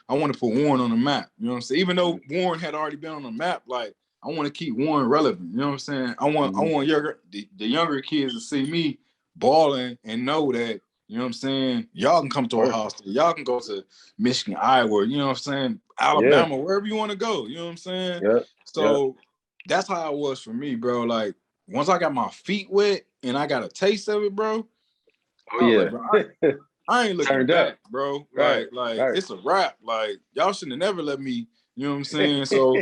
I want to put Warren on the map, you know what I'm saying? Even though Warren had already been on the map, like I want to keep Warren relevant, you know what I'm saying? I want the younger kids to see me balling and know that You know what I'm saying? Y'all can come to Ohio State. Y'all can go to Michigan, Iowa, you know what I'm saying? Alabama, wherever you want to go. You know what I'm saying? Yeah. So that's how it was for me, bro. Like, once I got my feet wet and I got a taste of it, bro. Oh, I was yeah. like, bro, I ain't looking Turned back, up. bro. Right. Like it's a wrap. Like, y'all shouldn't have never let me, you know what I'm saying? So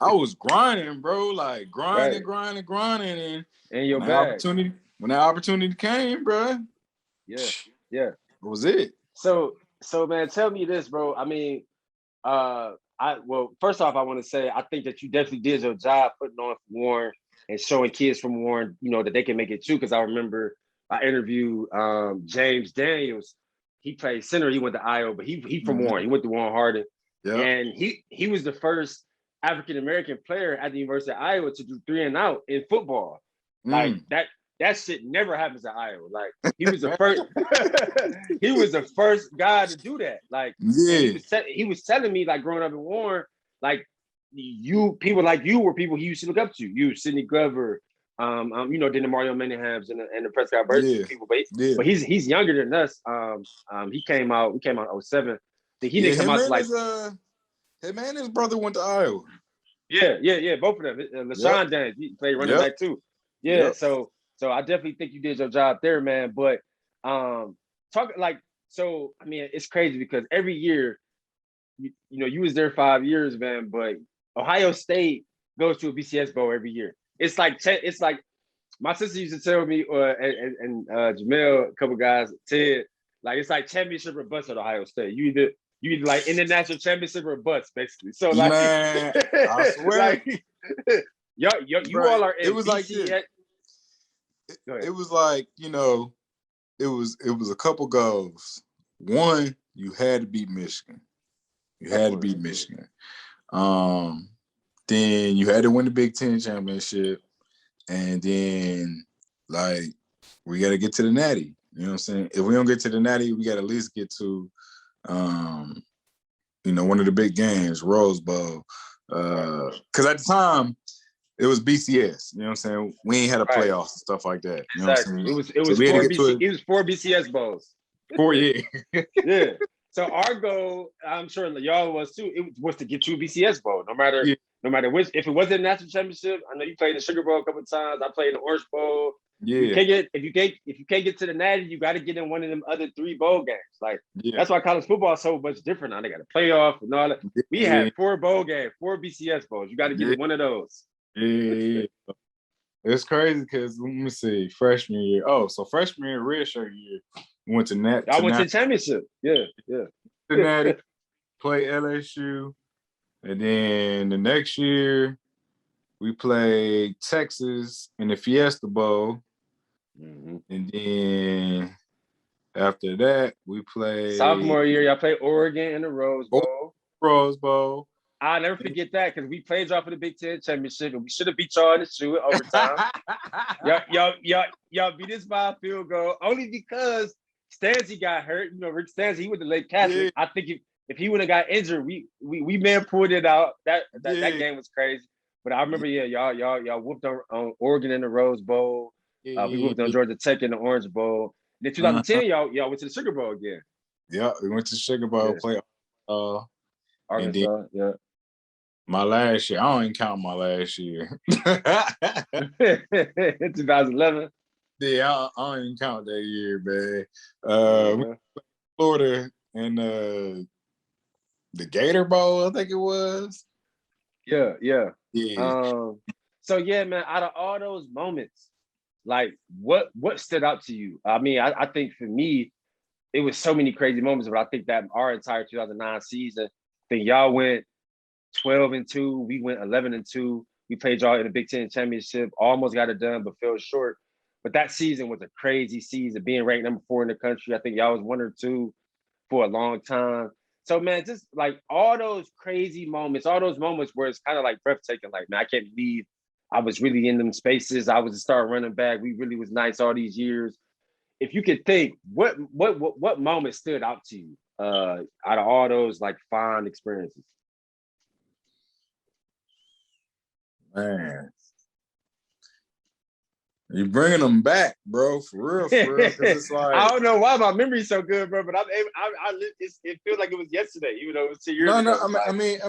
I was grinding, bro. Like grinding. And In your when that bag. opportunity came, bro. Yeah. What was it? So man, tell me this, bro. I mean, first off, I want to say I think that you definitely did your job putting on for Warren and showing kids from Warren, you know, that they can make it too. Because I remember I interviewed James Daniels. He played center. He went to Iowa, but he from Warren. He went to Warren Harding, and he was the first African American player at the University of Iowa to do 3 and out in football. Like that shit never happens at Iowa. Like he was the first. He was the first guy to do that. Like he was telling me, like, growing up in Warren, like, people like you were people he used to look up to. You, Sidney Glover, you know, then the Mario Manninghams and the Prescott Burgess people. But he's younger than us. We came out in 07. He didn't come out to, like, him and his brother went to Iowa. Yeah. Both of them. LaShawn Daniels, he played running back too. Yeah. So I definitely think you did your job there, man. But I mean, it's crazy because every year, you know, you was there 5 years, man. But Ohio State goes to a BCS Bowl every year. It's like my sister used to tell me, and Jamel, a couple guys, Ted, like, it's like championship or bust at Ohio State. You either like international championship or bust, basically. So, like, man, I swear, like, you all are in it was BCS. like this. It was like, you know, it was a couple goals. One, you had to beat Michigan. Then you had to win the Big Ten championship, and then, like, we got to get to the Natty. You know what I'm saying? If we don't get to the Natty, we got to at least get to, you know, one of the big games, Rose Bowl. Because at the time, it was BCS. You know what I'm saying? We ain't had a playoffs and stuff like that. You know what I'm saying? It was four BCS bowls. 4 years. Yeah. So our goal, I'm sure y'all was too, it was to get to a BCS bowl, no matter which. If it wasn't a national championship, I know you played in the Sugar Bowl a couple of times. I played in the Orange Bowl. Yeah. If you can't get to the Natty, you got to get in one of them other 3 bowl games. Like, that's why college football is so much different now. They got a playoff and all that. We had 4 bowl games, 4 BCS bowls. You got to get in one of those. Yeah. It's crazy because, let me see, freshman year. Oh, so freshman year, redshirt year, we went to Nat. I went to the championship. Yeah. Cincinnati, play LSU, and then the next year we played Texas in the Fiesta Bowl, and then after that we played sophomore year. Y'all played Oregon in the Rose Bowl. I'll never forget that because we played y'all for the Big Ten championship and we should have beat y'all in the shoe overtime. y'all beat us by a field goal only because Stanzi got hurt. You know, Rick Stanzi, he was the late Catholic. Yeah. I think if he would have got injured, we man pulled it out. That game was crazy. But I remember, y'all whooped on Oregon in the Rose Bowl. We whooped on Georgia Tech in the Orange Bowl. Then 2010, y'all went to the Sugar Bowl again. Yeah, we went to the Sugar Bowl, played Arkansas, my last year, I don't even count my last year. 2011. Yeah, I don't even count that year, man. We played Florida in the Gator Bowl, I think it was. Yeah. So yeah, man, out of all those moments, like, what stood out to you? I mean, I think for me, it was so many crazy moments, but I think that our entire 2009 season, I think y'all went 12-2. We went 11-2. We played y'all in the Big Ten championship. Almost got it done, but fell short. But that season was a crazy season. Being ranked number 4 in the country, I think y'all was 1 or 2 for a long time. So, man, just like all those crazy moments, all those moments where it's kind of like breathtaking. Like, man, I can't believe I was really in them spaces. I was a star running back. We really was nice all these years. If you could think, what moment stood out to you out of all those, like, fond experiences? Man, You bringing them back, bro, for real, because it's like I don't know why my memory's so good, bro, but it feels like it was yesterday, even though it was 2 years ago. No. I mean,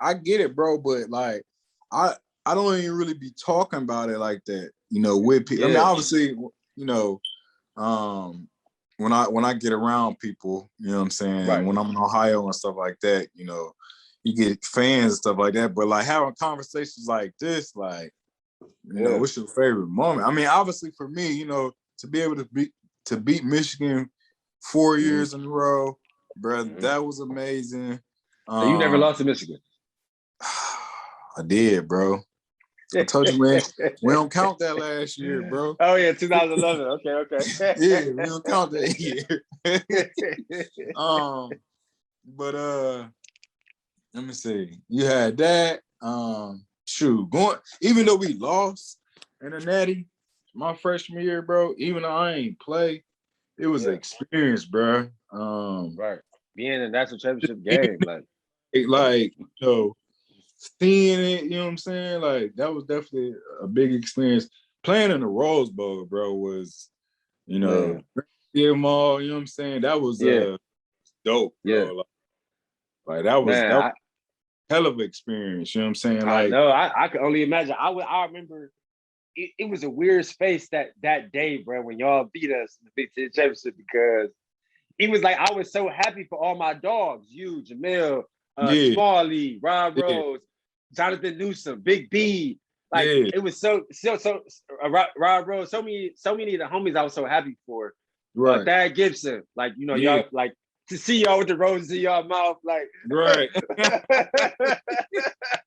I get it, bro, but like, I don't even really be talking about it like that, with people. I mean, obviously, when I get around people, you know what I'm saying, Right. when I'm in Ohio and stuff like that, you get fans and stuff like that, but like having conversations like this, like, what's your favorite moment? I mean, obviously for me, to be able to beat Michigan 4 years in a row, bro, that was amazing. So you never lost to Michigan? I did, bro. I told you, man, we don't count that last year, bro. Oh yeah, 2011. Okay. Yeah, we don't count that year. But let me see. You had that. Even though we lost in the Natty my freshman year, bro, even though I ain't play, it was an experience, bro. Right. Being in a national championship game, seeing it, you know what I'm saying? Like, that was definitely a big experience. Playing in the Rose Bowl, bro, was, them all, you know what I'm saying? That was dope, bro. Like that was hell of an experience, you know what I'm saying? Like, I know, I could only imagine. I remember it was a weird space that day, bro, when y'all beat us in the Big Ten championship, because it was like I was so happy for all my dogs, you, Jamil, Smalley, Rob Rose, Jonathan Newsom, Big B. Like it was so Rob Rose, so many of the homies I was so happy for. Right. Thad Gibson, like, y'all, like, to see y'all with the roses in y'all mouth, like, right.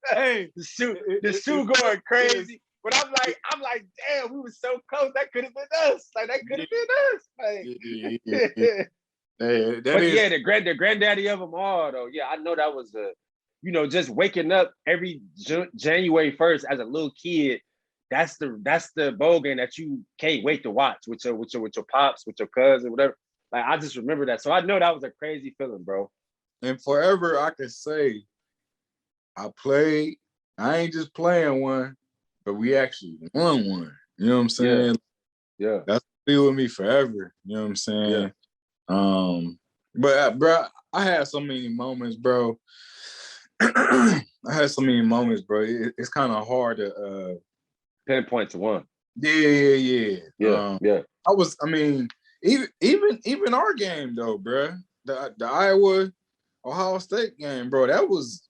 Hey, the shoe going crazy. But I'm like, damn, we were so close. That could have been us. Like, that could have been us. Like, the granddaddy of them all, though. Yeah, I know that was just waking up every January 1st as a little kid. That's the bowl game that you can't wait to watch with your pops, with your cousin, whatever. Like, I just remember that. So I know that was a crazy feeling, bro. And forever I can say I played. I ain't just playing one, but we actually won one. You know what I'm saying? Yeah. That's still with me forever. You know what I'm saying? Yeah. But bro, I had so many moments, bro. It's kind of hard to pinpoint to one. Yeah. Even our game though, bro. The Iowa Ohio State game, bro. That was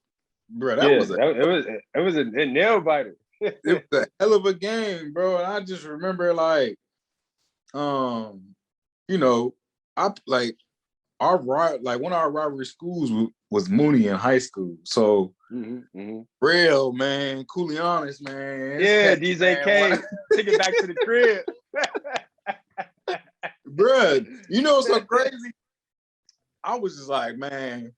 it was a nail biter. It was a hell of a game, bro. And I just remember like, one of our rivalry schools was Mooney in high school. So real, man, Coolionis, man. Yeah, DJ K. Take it back to the crib. Bruh, you know what's so crazy? I was just like, man,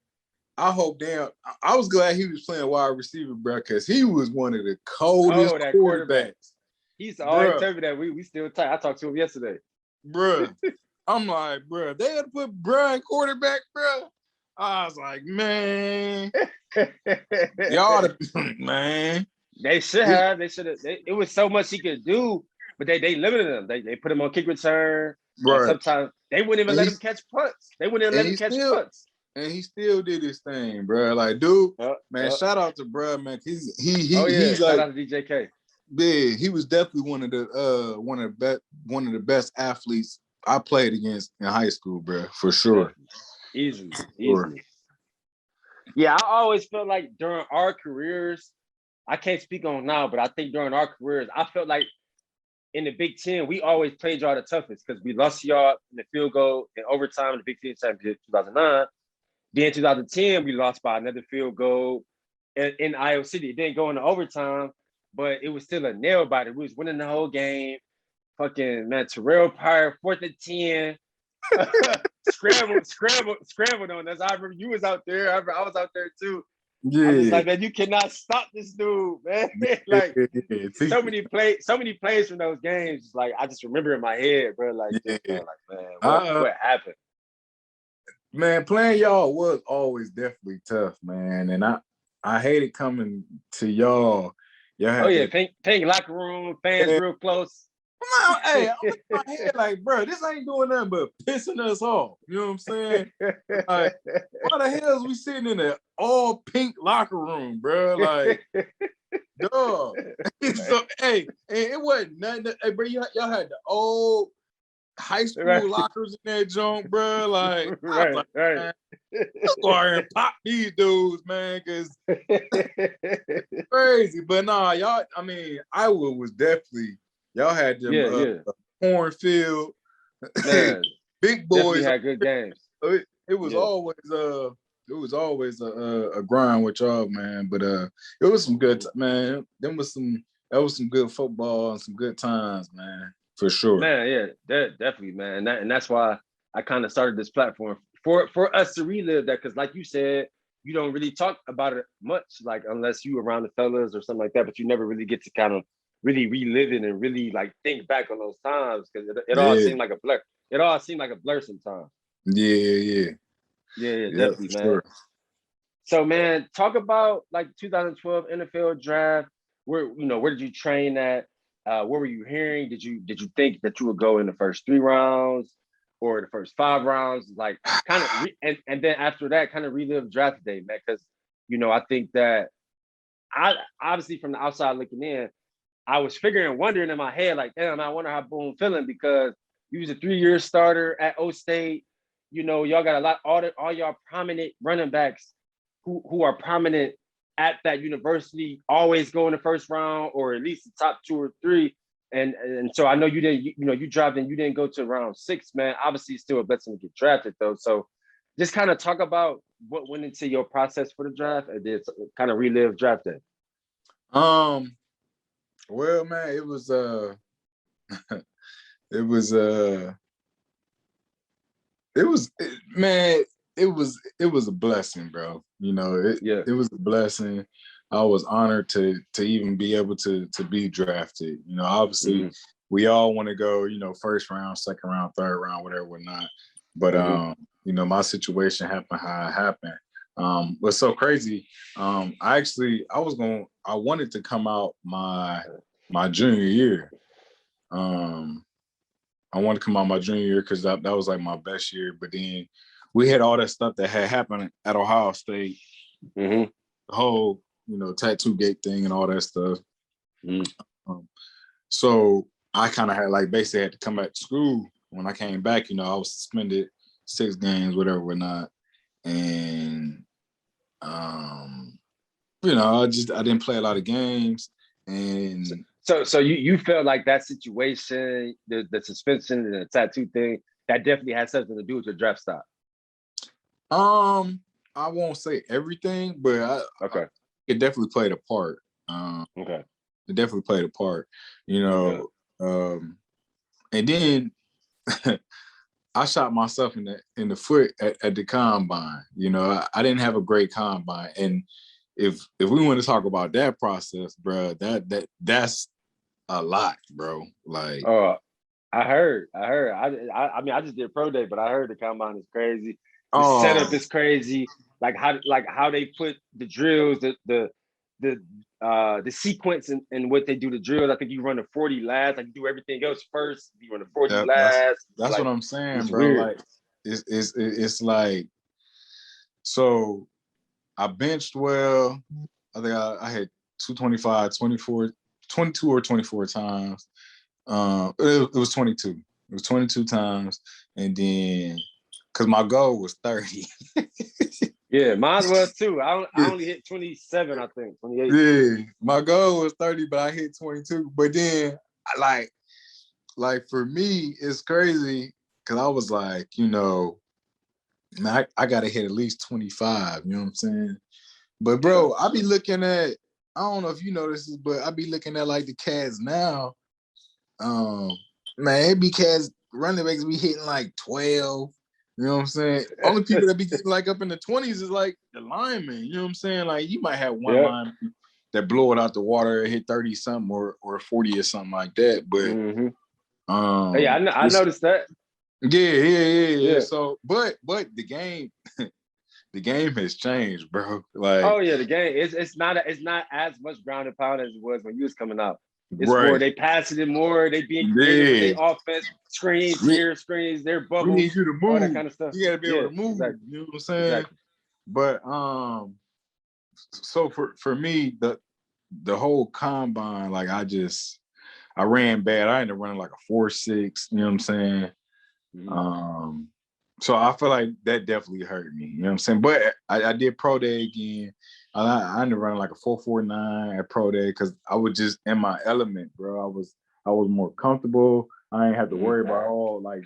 I was glad he was playing wide receiver, bro, because he was one of the coldest quarterbacks. He used to always tell me that we still tight. I talked to him yesterday. Bruh. I'm like, bruh, they had to put Brian quarterback, bruh. I was like, man. Y'all man. They should have. It was so much he could do, but they limited him. They put him on kick return. Right. Sometimes they wouldn't even let him catch punts. They wouldn't even let him catch punts. And he still did his thing, bro. Like, dude, shout out to bro, man. He's shout like, out to DJ K. Yeah, he was definitely one of the best athletes I played against in high school, bro, for sure. Easily. Yeah, I always felt like during our careers, I can't speak on now, but I think during our careers, I felt like in the Big Ten, we always played y'all the toughest because we lost y'all in the field goal in overtime in the Big Ten championship 2009. Then 2010, we lost by another field goal in Iowa City. It didn't go into overtime, but it was still a nail biter. We was winning the whole game. Fucking, man, Terrell Pryor, 4th and 10. scrambled on us. I remember you was out there. I was out there too. Yeah. I was like, man, you cannot stop this dude, man. Like, so many plays from those games. Like, I just remember in my head, bro. Like, what happened? Man, playing y'all was always definitely tough, man. And I hated coming to y'all Y'all Oh had yeah, that. pink locker room, fans Yeah. real close. Hey, I'm in my head like, bro, this ain't doing nothing but pissing us off. You know what I'm saying? Like, why the hell is we sitting in an all pink locker room, bro? Like, dog. So, hey, and it wasn't nothing. Hey, bro, y'all had the old high school Right. lockers in that junk, bro. Like, I was Right, like, right. man, let's go out here and pop these dudes, man, because crazy. But nah, y'all, I mean, Iowa was definitely, y'all had them Yeah. cornfield, Man, big definitely boys. had good games. It was Yeah. always a grind with y'all, man. But it was some good, man. That was some good football and some good times, man, for sure. Man, yeah, definitely, man. And that's why I kind of started this platform for us to relive that, because like you said, you don't really talk about it much, like unless you around the fellas or something like that, but you never really get to kind of really relive it and really like think back on those times, because it all seemed like a blur. It all seemed like a blur sometimes. Yeah, Definitely, for man. sure. So, man, talk about like 2012 NFL draft. Where did you train at? What were you hearing? Did you think that you would go in the first 3 rounds or the first 5 rounds? Like, kind of, and then after that, kind of relive draft day, man. Because I think that I obviously from the outside looking in, I was wondering in my head, like, damn, I wonder how Boone feeling, because he was a 3-year starter at O State. Y'all got all y'all prominent running backs who are prominent at that university always go in the first round, or at least the top 2 or 3. And so I know you didn't, you dropped and you didn't go to round 6, man. Obviously, it's still a blessing to get drafted though. So just kind of talk about what went into your process for the draft, and then kind of relive draft day. Well, man, it was a blessing, bro. It was a blessing. I was honored to even be able to be drafted. Obviously we all want to go, first round, second round, third round, whatever, whatnot. But my situation happened how it happened. What's so crazy, I wanted to come out my junior year. I wanted to come out my junior year because that was like my best year. But then we had all that stuff that had happened at Ohio State, the whole tattoo gate thing and all that stuff. So I kind of had basically had to come back to school. When I came back, I was suspended 6 games, whatever, whatnot, and I didn't play a lot of games. And so you felt like that situation, the suspension and the tattoo thing, that definitely had something to do with your draft stock. I won't say everything, but it definitely played a part. It definitely played a part, and then I shot myself in the foot at the combine. I didn't have a great combine, and if we want to talk about that process, bro, that's a lot, bro. Like, I heard. I mean, I just did pro day, but I heard the combine is crazy. The setup is crazy. Like how they put the drills, the sequence and what they do the drills. I think you run the 40 last. Like you do everything else first. You run the 40 last. That's what I'm saying, bro. Weird. Like it's like, so I benched well. I think I had 225, 24, 22 or 24 times. It was 22. It was 22 times. And then, because my goal was 30. Yeah, mine was too. I only hit 27, I think, 28. Yeah, my goal was 30, but I hit 22. But then, like for me, it's crazy because I was like, man, I got to hit at least 25. You know what I'm saying? But bro, I be looking at, I don't know if you know this, but I be looking at like the Cats now. Man, it be Cats running backs be hitting like 12. You know what I'm saying? Only people that be getting like up in the 20s is like the linemen. You know what I'm saying? Like you might have one lineman that blow it out the water, hit 30 something or 40 or something like that. But I noticed that. Yeah. So, but the game, the game has changed, bro. Like, Oh yeah, the game it's not as much ground and pound as it was when you was coming out. It's more right. they passing it more, they being creative with Yeah. their offense, screens We, here, screens there, we bubble, need you to all that move. kind of stuff. You gotta be able Yeah, to move. exactly, You know what I'm saying? exactly. But so for me, the whole combine, like I ran bad. I ended up running like a 4.6, you know what I'm saying? Mhm. So I feel like that definitely hurt me, you know what I'm saying? But I did pro day again. I ended up running like a 4.49 at pro day because I was just in my element, bro. I was more comfortable. I ain't have to worry about all like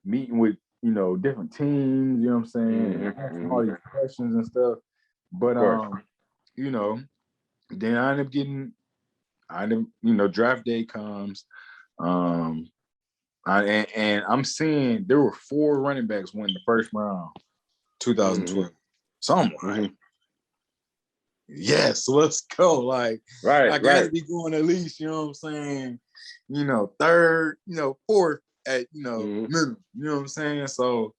meeting with, different teams, you know what I'm saying? Asking all these questions and stuff. But you know, then I ended up, draft day comes. And I'm seeing there were 4 running backs win the first round, 2012. So I'm like, yes, let's go. Like, I gotta be going at least, you know what I'm saying? Third, fourth at, minimum, you know what I'm saying? So,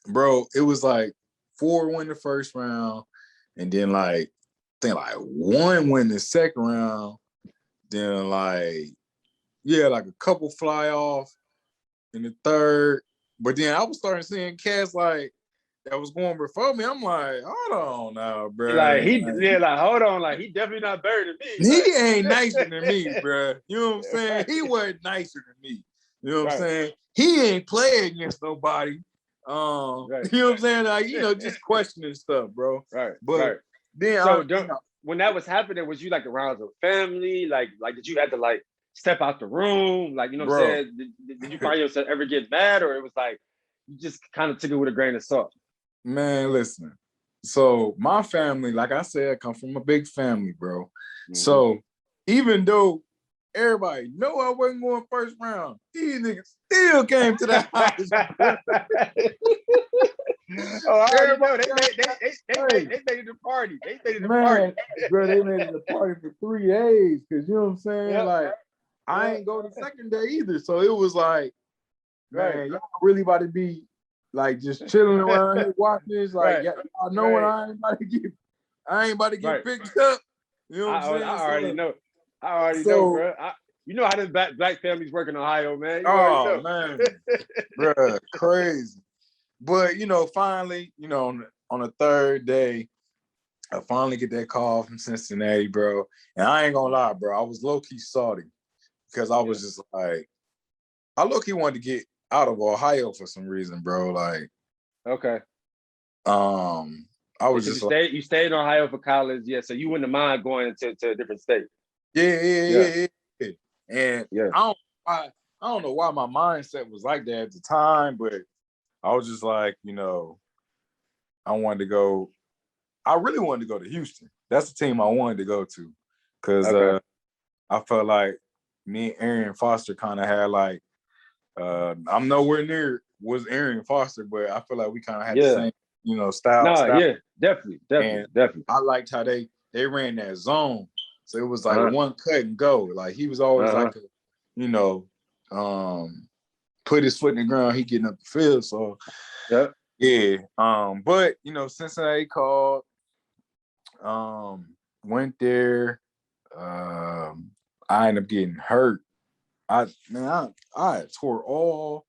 bro, it was like 4 win the first round, and then like, I think like 1 win the second round, then like, like a couple fly off in the third. But then I was starting seeing cats like that was going before me. I'm like, hold on now, bro. Like hold on, like he definitely not better than me. He ain't nicer than me, bro. You know what I'm saying? He wasn't nicer than me. You know what I'm saying? He ain't playing against nobody. You know what I'm saying? Like, just questioning stuff, bro. But then when that was happening, was you like around the family? Like did you have to like step out the room? Like, you know what I'm saying? Did you find yourself ever get mad, or it was like you just kind of took it with a grain of salt? Man, listen. So my family, like I said, come from a big family, bro. So even though everybody know I wasn't going first round, these niggas still came to the house. Oh, I already know. They made it a party. They made it a party. Bro, they made it a party for 3 days. Cause you know what I'm saying? Like, I ain't go the second day either. So it was like, man, y'all really about to be like just chilling around here watching this. Like, y'all know what I ain't about to get picked up. You know what I'm saying? I already know, bro. You know how this black families work in Ohio, man. You already know. Man, bro, crazy. But finally, on the third day, I finally get that call from Cincinnati, bro. And I ain't gonna lie, bro. I was low-key salty because I was just like, I low-key wanted to get out of Ohio for some reason, bro. Like, I was just you stayed in Ohio for college, so you wouldn't mind going to a different state. Yeah. And I don't know why my mindset was like that at the time, but I was just like, I really wanted to go to Houston. That's the team I wanted to go to. Cause I felt like me and Arian Foster kind of had like, I'm nowhere near was Arian Foster, but I feel like we kind of had the same, style. Yeah, definitely. I liked how they ran that zone. So it was like one cut and go. Like he was always like, put his foot in the ground, he getting up the field. So but Cincinnati called, went there. I ended up getting hurt. I tore all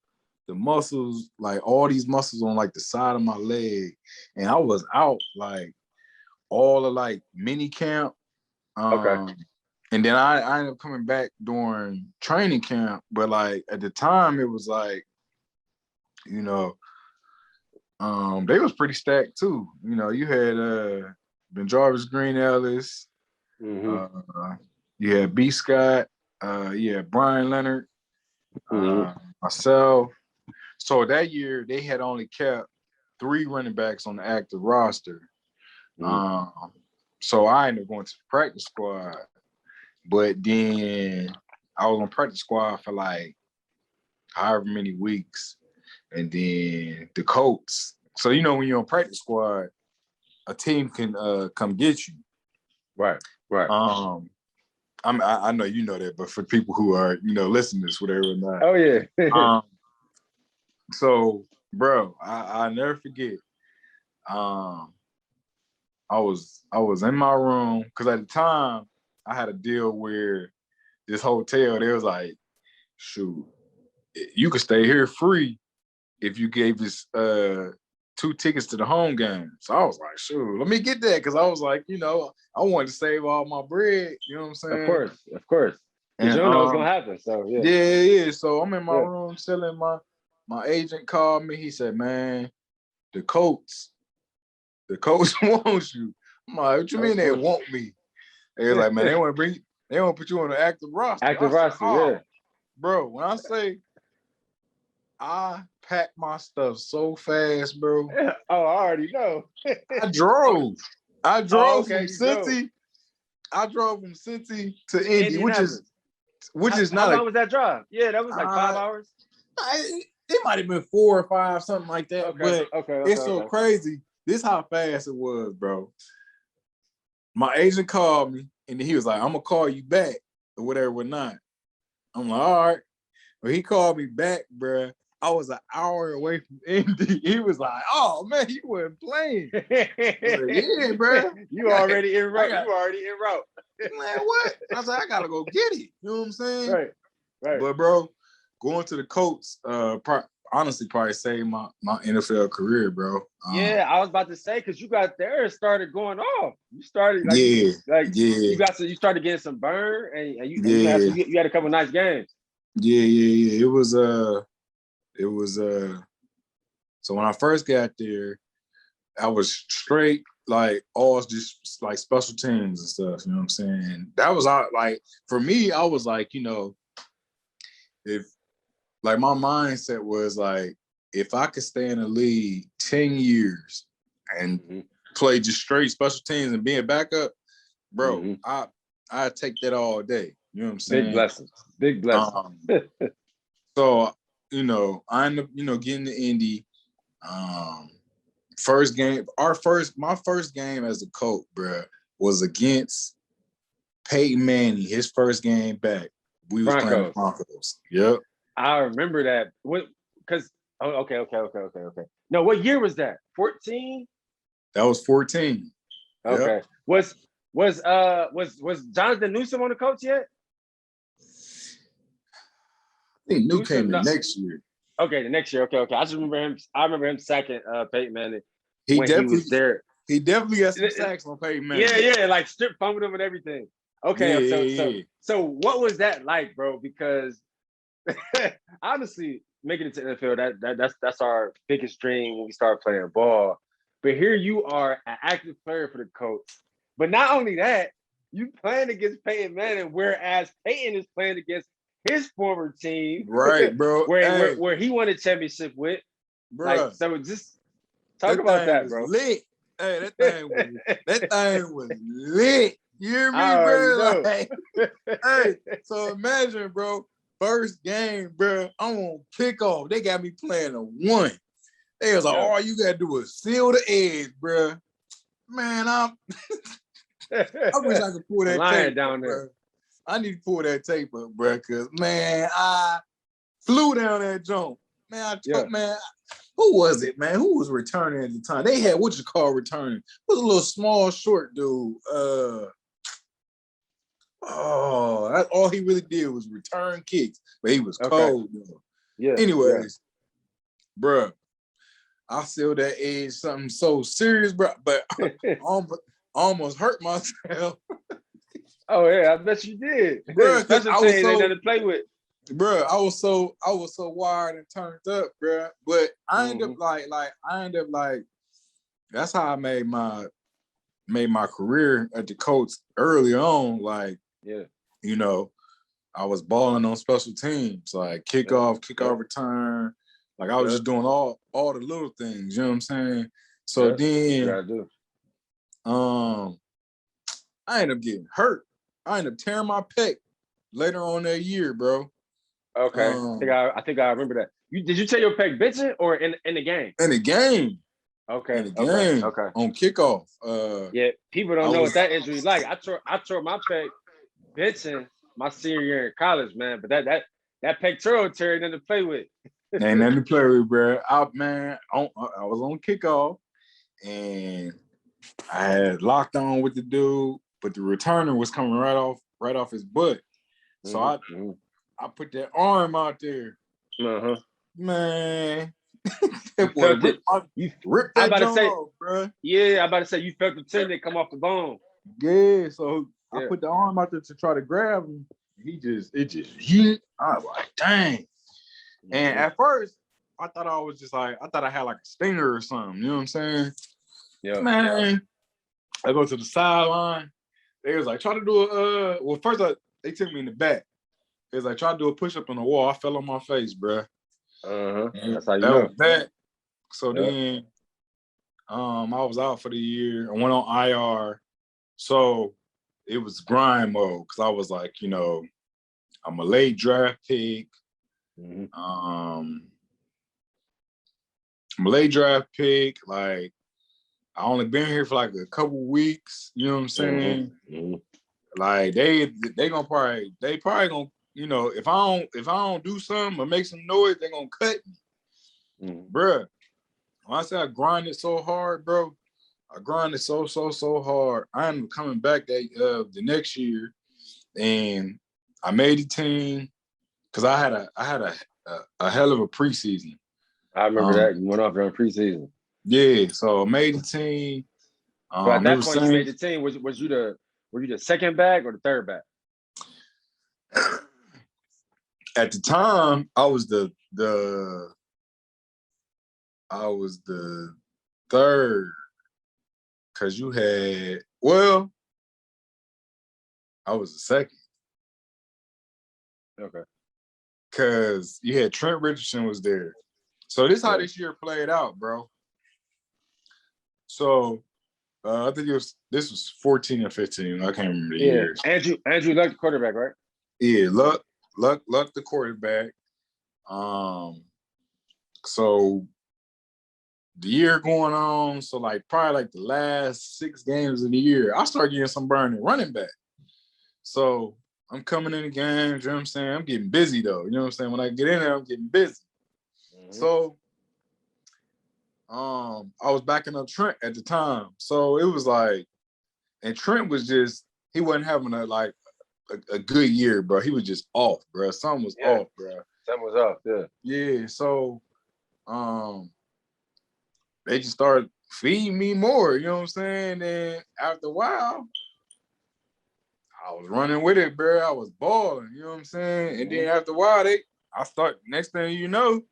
the muscles, like all these muscles on like the side of my leg, and I was out like all of like mini camp. And then I ended up coming back during training camp, but like at the time it was like, they was pretty stacked too. You had Ben Jarvis, Green Ellis, you had B. Scott, you had Brian Leonard, myself. So that year they had only kept 3 running backs on the active roster. So I ended up going to the practice squad. But then I was on practice squad for like however many weeks. And then the coach. So when you're on practice squad, a team can come get you. Right. I know you know that, but for people who are listening to this, whatever or not. Oh yeah. So bro, I never forget. I was in my room because at the time I had a deal where this hotel, they was like, shoot, you could stay here free if you gave us 2 tickets to the home game. So I was like, shoot, let me get that because I was like, I wanted to save all my bread. You know what I'm saying? Of course. Because And you don't know what's gonna happen. So yeah. Yeah. So I'm in my room chilling. My agent called me. He said, man, the Colts want you. I'm like, what you mean they want me? They was like, man, they want to put you on the active roster. Active roster, yeah. Bro, when I say I packed my stuff so fast, bro. Oh, I already know. I drove. From Cincy. I drove from Cincy to Indy, which is not. How long was that drive? Yeah, that was like 5 hours. It might have been 4 or 5, something like that. Okay. It's so crazy. This how fast it was, bro. My agent called me and he was like, I'm gonna call you back or whatever, not. I'm like, all right. But he called me back, bro. I was an hour away from Indy. He was like, oh man, you weren't playing. Like, yeah, bro. You already en route. Man, what? I was like, I gotta go get it. You know what I'm saying? Right. But bro, going to the Colts, honestly probably saved my NFL career, bro. Yeah, I was about to say because you got there and started going off. You started you started getting some burn and you had a couple nice games. Yeah. It was so when I first got there, I was straight like all just like special teams and stuff, you know what I'm saying? That was like for me, I was like, if like my mindset was like, if I could stay in the league 10 years and play just straight special teams and being backup, bro, I'd take that all day. You know what I'm saying? Big blessing. So, I ended up, getting to Indy. First game, my first game as a coach, bro, was against Peyton Manning, his first game back. We was playing the Broncos. Yep. I remember that. Okay. No, what year was that? 14? That was 14. Okay. Yep. Was Jonathan Newsom on the coach yet? I think New came the next year. Okay, the next year. Okay. I just remember him. I remember him sacking Peyton Manning he was there. He definitely got some sacks on Peyton Manning. Yeah, like strip fumbled him and everything. Okay, so what was that like, bro? Because honestly, making it to NFL, that's our biggest dream when we start playing ball. But here you are, an active player for the coach. But not only that, you playing against Peyton Manning, whereas Peyton is playing against his former team, right, bro, where he won a championship with, bro. Like, so just talk about that, bro. Lit. Hey, that thing was lit. You hear me, bro? Like, hey, so imagine, bro, first game, bro, I'm on kickoff. They got me playing a 1. They was like, all you gotta do is seal the edge, bro. Man, I wish I could pull that tape down there. Bro. I need to pull that tape up, bro, because, man, I flew down that jump. Man, man, who was it, man? Who was returning at the time? They had what you call returning. It was a little small, short dude. All he really did was return kicks, but he was cold, though. Yeah. Anyways, bro, I sealed that edge something so serious, bro, but I almost hurt myself. Oh yeah, I bet you did, bro. Because I was so to play with, bro. I was so wired and turned up, bro. But I ended up like that's how I made my career at the Colts early on. Like, I was balling on special teams, like kickoff return. Like I was just doing all the little things. You know what I'm saying? So then, I ended up getting hurt. I ended up tearing my pec later on that year, bro. Okay, I think I remember that. Did you tear your pec bitching or in the game? In the game. Okay. In the game. Okay. On kickoff. Yeah, people don't know what that injury is like. I tore my pec bitching my senior year in college, man. But that pectoral tear nothing to play with. Ain't nothing to play with, bro. I was on kickoff and I had locked on with the dude, but the returner was coming right off his butt. So I put that arm out there. Man, that boy ripped that joint off, bro. Yeah, I'm about to say you felt the tendon come off the bone. Yeah, so I put the arm out there to try to grab him. I was like, dang. And at first, I thought I had like a stinger or something. You know what I'm saying? Yeah. Man, I go to the sideline. They was like, try to do first they took me in the back. They was like, try to do a push-up on the wall. I fell on my face, bro. That's how you that know. Was that. So then I was out for the year. I went on IR. So it was grind mode because I was like, I'm a late draft pick. I'm a late draft pick. Like, I only been here for like a couple weeks. You know what I'm saying? Like they probably gonna, if I don't do something or make some noise, they gonna cut me. Bruh. When I say I grinded so hard, bro, I grinded so hard. I'm coming back the next year, and I made the team because I had a hell of a preseason. I remember that you went off during preseason. Yeah, so I made the team. But at that point, you made the team. Was you the second back or the third back? At the time, I was the third, because you had, I was the second. Okay. Because you had Trent Richardson was there. So this is how this year played out, bro. So I think this was 14 or 15. I can't remember the years. Andrew Luck, the quarterback, right? Yeah, Luck the quarterback. So the year going on, so like probably like the last 6 games of the year, I started getting some burning running back. So I'm coming in the games, you know what I'm saying? I'm getting busy though. You know what I'm saying? When I get in there, I'm getting busy. So I was backing up Trent at the time. So it was like, and Trent was just, he wasn't having a good year, bro. He was just off, bro. Something was off, bro. Something was off, yeah. Yeah, so they just started feeding me more, you know what I'm saying? And after a while, I was running with it, bro. I was balling, you know what I'm saying? And then after a while, next thing you know,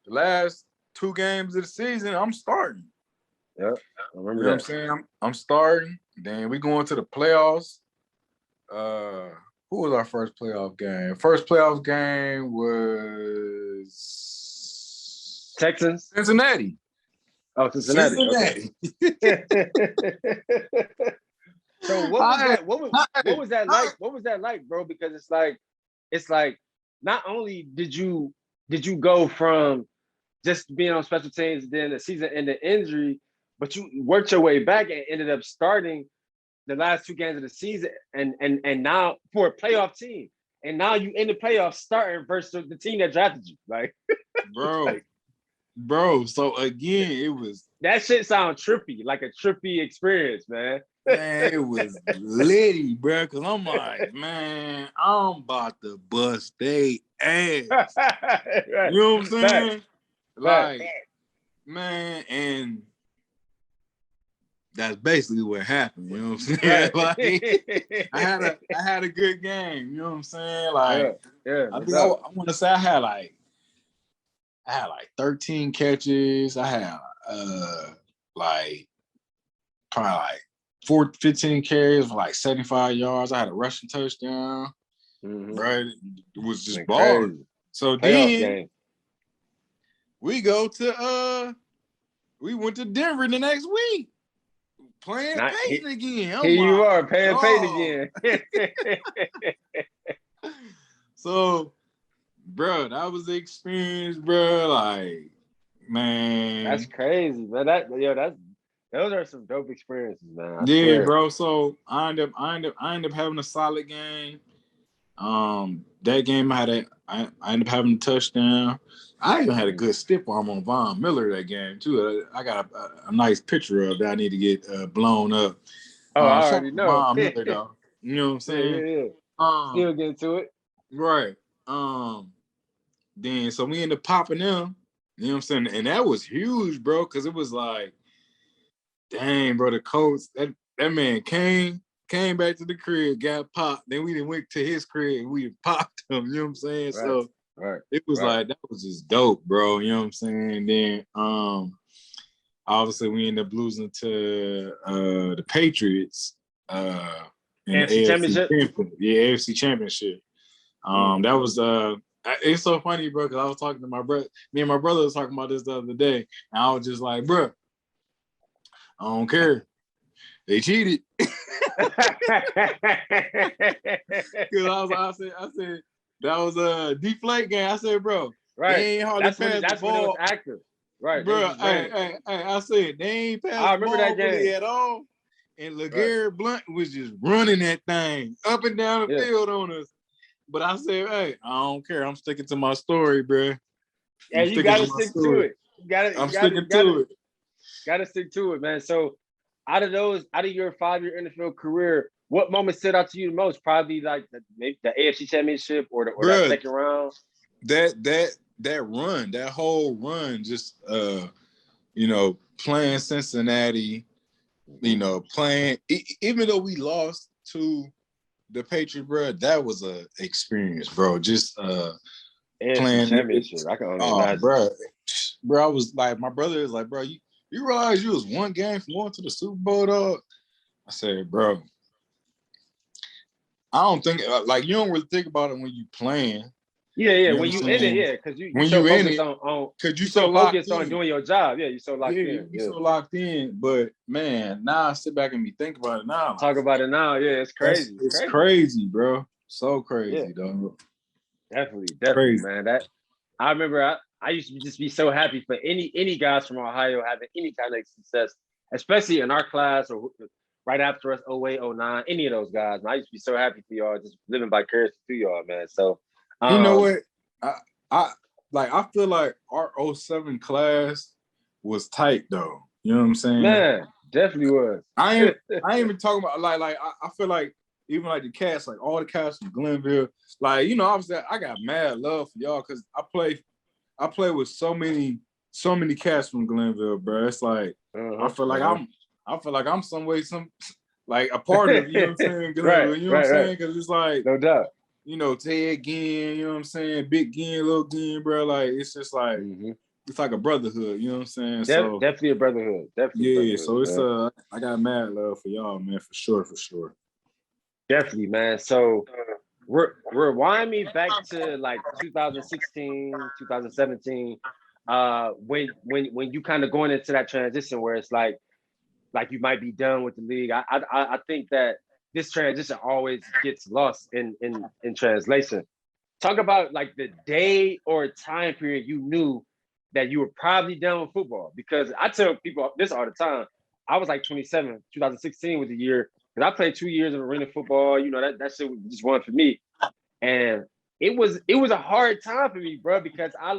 the last 2 games of the season, I'm starting. Yeah, I remember you know what I'm saying? I'm starting. Then we go into the playoffs. Who was our first playoff game? First playoff game was Texans? Cincinnati. Oh, Cincinnati. Okay. So what was that like? What was that like, bro? Because it's like not only did you go from just being on special teams, then the season ended injury, but you worked your way back and ended up starting the last 2 games of the season, and now for a playoff team, and now you in the playoffs starting versus the team that drafted you, like, bro. So again, it was that shit sound trippy, like a trippy experience, man. Man, it was litty, bro. Cause I'm like, man, I'm about to bust they ass. Right. You know what I'm saying? Right. Like, man, and that's basically what happened. You know what I'm saying? Like, I had a good game. You know what I'm saying? Like, I think I want to say I had like 13 catches. I had like probably like 15 carries for like 75 yards. I had a rushing touchdown. Right? It was just balling. So then we went to Denver the next week. Playing Peyton again. Here you are, playing Peyton again. So, bro, that was the experience, bro. Like, man, that's crazy, man. Those are some dope experiences, man. I yeah, swear. bro. So I ended up having a solid game. That game I ended up having a touchdown. I even had a good stiff arm on Von Miller that game too. I got a nice picture of that I need to get blown up. Oh, I Shout out already to know. Von Miller though. You know what I'm saying? Yeah. Still getting to it. Right. Then so we ended up popping them. You know what I'm saying? And that was huge, bro, because it was like, dang, bro, the coach, that man came back to the crib, got popped. Then we went to his crib and we popped him. You know what I'm saying? Right. So Right. it was like, that was just dope, bro. You know what I'm saying? Then obviously we ended up losing to the Patriots in the AFC Championship. AFC Championship. That was it's so funny, bro, because I was talking to my brother. Me and my brother was talking about this the other day, and I was just like, bro, I don't care. They cheated. Because I said that was a deflate game. I said, bro, right. They ain't hardly That's when it was active. Right. Bro, hey, I said they ain't passed I remember the ball that game really at all. And LeGarrette Blount was just running that thing up and down the field on us. But I said, hey, I don't care. I'm sticking to my story, bro. Yeah, you gotta stick to it. I'm sticking to it. Gotta stick to it, man. So out of your 5-year NFL career, what moment stood out to you the most? Probably like maybe the AFC Championship or that second round. That run, that whole run, just playing Cincinnati, playing even though we lost to the Patriots, bro, that was a experience, bro. Just playing championship. I can only imagine. Bro, I was like, my brother is like, bro, you realize you was one game from going to the Super Bowl, dog? I said, bro, I don't think like you don't really think about it when you playing. Yeah. When you in it, because you so focused on because you so focused on doing your job. Yeah, you so locked in. You so locked in. But man, now I sit back and be thinking about it now. Talk about it now. Yeah, it's crazy. It's crazy, bro. So crazy, dog. Definitely, crazy. Man. That I remember. I used to just be so happy for any guys from Ohio having any kind of success, especially in our class or right after us, 08, 09, any of those guys. And I used to be so happy for y'all, just living vicariously through y'all, man. So you know what? I feel like our 07 class was tight though. You know what I'm saying? Man, definitely was. I ain't even talking about like I feel like even like the cats, like all the cats from Glenville, like obviously I got mad love for y'all because I play with so many cats from Glenville, bro. It's like I feel like I'm some way like a part of, you know what I'm saying, Glenville, right, you know what I'm saying? Because it's like no doubt. Ted Ginn, you know what I'm saying? Big Ginn, little Ginn, bro. Like it's just like it's like a brotherhood, you know what I'm saying? So definitely a brotherhood. Definitely. So it's I got mad love for y'all, man, for sure. Definitely, man. So rewind me back to like 2016, 2017, when you kind of going into that transition where it's like you might be done with the league. I think that this transition always gets lost in translation. Talk about like the day or time period you knew that you were probably done with football. Because I tell people this all the time. I was like 27, 2016 was the year, because I played 2 years of arena football. That shit was just one for me. And it was a hard time for me, bro, because I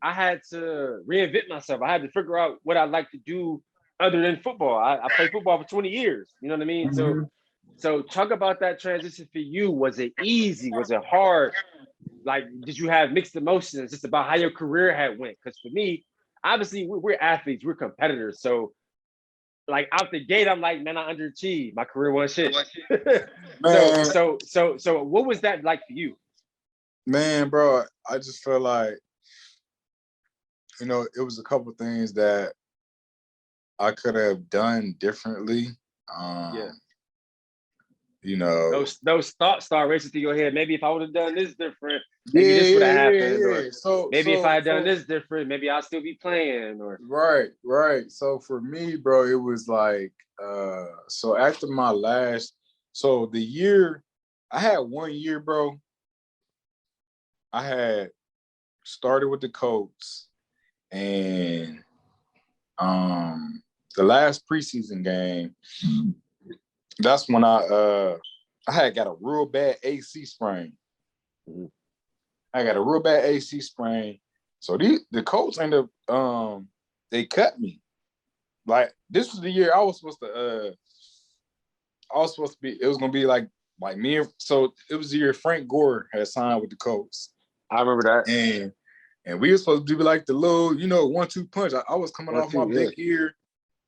had to reinvent myself. I had to figure out what I like to do other than football. I played football for 20 years. You know what I mean? Mm-hmm. So talk about that transition for you. Was it easy? Was it hard? Like, did you have mixed emotions just about how your career had went? Because for me, obviously, we're athletes, we're competitors. So, like, out the gate, I'm like, man, I underachieved. My career wasn't shit. So what was that like for you? Man, bro, I just feel like, it was a couple things that I could have done differently. Those thoughts start racing through your head. Maybe if I would have done this different, maybe this would have happened. Or maybe if I had done this different, maybe I'll still be playing. Or right. So for me, bro, it was like so after my the year I had 1 year, bro. I had started with the Colts, and the last preseason game, that's when I had got a real bad AC sprain. I got a real bad AC sprain. So the Colts end up they cut me. Like this was the year I was supposed to be. It was gonna be like me so it was the year Frank Gore had signed with the Colts. I remember that. And we were supposed to be like the little, 1-2 punch. I was coming off my big year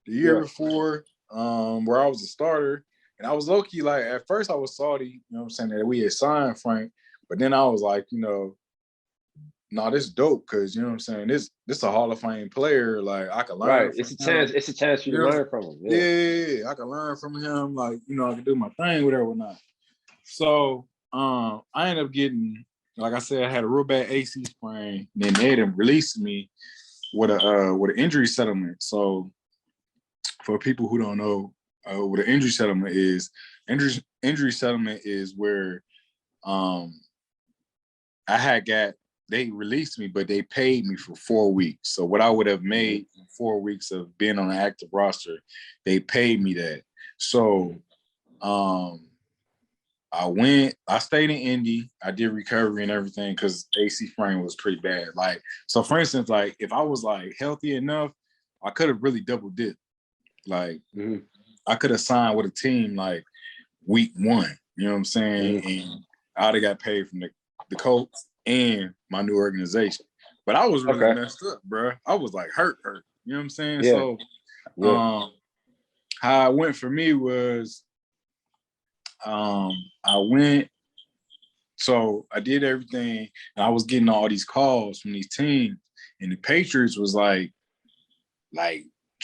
the year before, where I was a starter. And I was low-key, like, at first I was salty, you know what I'm saying, that we had signed Frank. But then I was like, nah, this is dope because, you know what I'm saying, this a Hall of Fame player. Like, I can learn Right. from It's a him. chance. It's a chance for you to learn from him. Yeah, I can learn from him. Like, I can do my thing, whatever, whatnot. So I ended up getting, like I said, I had a real bad AC sprain. Then they had released me with an injury settlement. So for people who don't know what an injury settlement is, injury settlement is where they released me, but they paid me for 4 weeks. So what I would have made in 4 weeks of being on an active roster, they paid me that. So I stayed in Indy. I did recovery and everything because AC sprain was pretty bad. Like, so for instance, like if I was like healthy enough, I could have really double dipped. Like I could have signed with a team like week 1, you know what I'm saying? And I'd have got paid from the Colts and my new organization. But I was really messed up, bro. I was like hurt, you know what I'm saying? Yeah. So how it went for me was I did everything and I was getting all these calls from these teams and the Patriots was like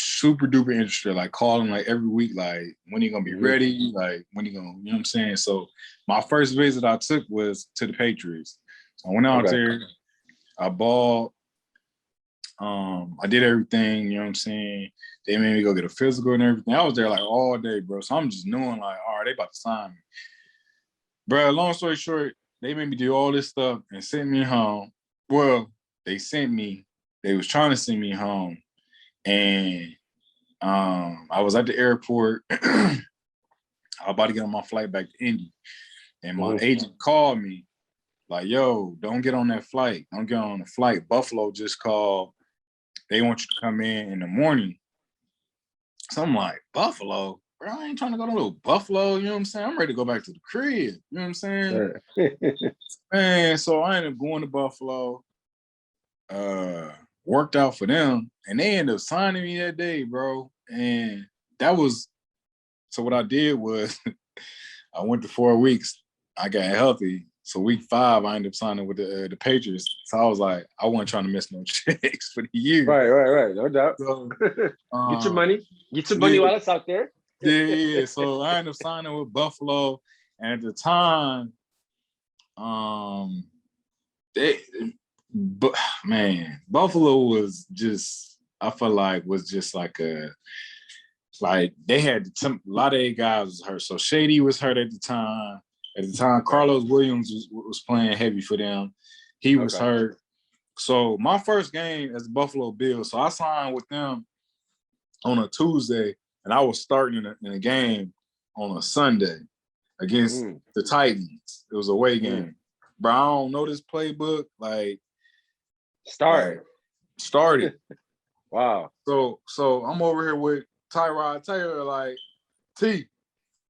super duper interested, like calling like every week, like when are you gonna be ready? Like when you gonna, you know what I'm saying? So my first visit I took was to the Patriots. So I went out there, I balled, I did everything, you know what I'm saying? They made me go get a physical and everything. I was there like all day, bro. So I'm just knowing like, all right, they about to sign me. Bro, long story short, they made me do all this stuff and sent me home. Well, they was trying to send me home. And I was at the airport. I was about to get on my flight back to Indy. And my agent called me like, yo, don't get on that flight. Don't get on the flight. Buffalo just called. They want you to come in the morning. So I'm like, Buffalo? Bro, I ain't trying to go to no Buffalo. You know what I'm saying? I'm ready to go back to the crib. You know what I'm saying? And so I ended up going to Buffalo. Worked out for them. And they ended up signing me that day, bro. And that was, so what I did was I went to 4 weeks. I got healthy. So week 5, I ended up signing with the Patriots. So I was like, I wasn't trying to miss no checks for the year. Right. No doubt. So, get your money. Get your money while it's out there. Yeah. So I ended up signing with Buffalo. And at the time, Buffalo was just, I felt like was just like they had a lot of their guys was hurt. So Shady was hurt at the time. At the time, Carlos Williams was playing heavy for them. He was hurt. So my first game as a Buffalo Bills, so I signed with them on a Tuesday, and I was starting in a game on a Sunday against the Titans. It was a away game. But I don't know this playbook. Like, started. Wow. So I'm over here with Tyrod Taylor, like, T,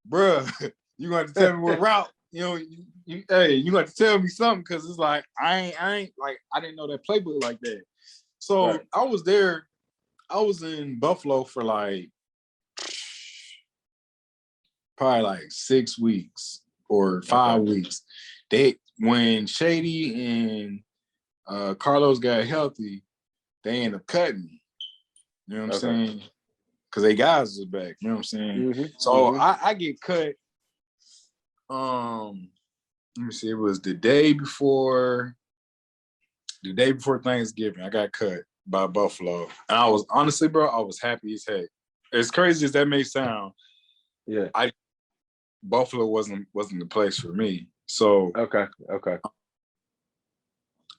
bruh, you gonna have to tell me what route. You know, you have to tell me something because it's like I ain't like I didn't know that playbook like that. So I was there. I was in Buffalo for like probably like 6 weeks or 5 weeks. When Shady and Carlos got healthy, they ended up cutting me. You know what I'm saying? Because they guys was back. You know what I'm saying? So I get cut. Let me see. It was the day before Thanksgiving. I got cut by Buffalo, and I was honestly, bro, I was happy as heck. As crazy as that may sound, Buffalo wasn't the place for me. So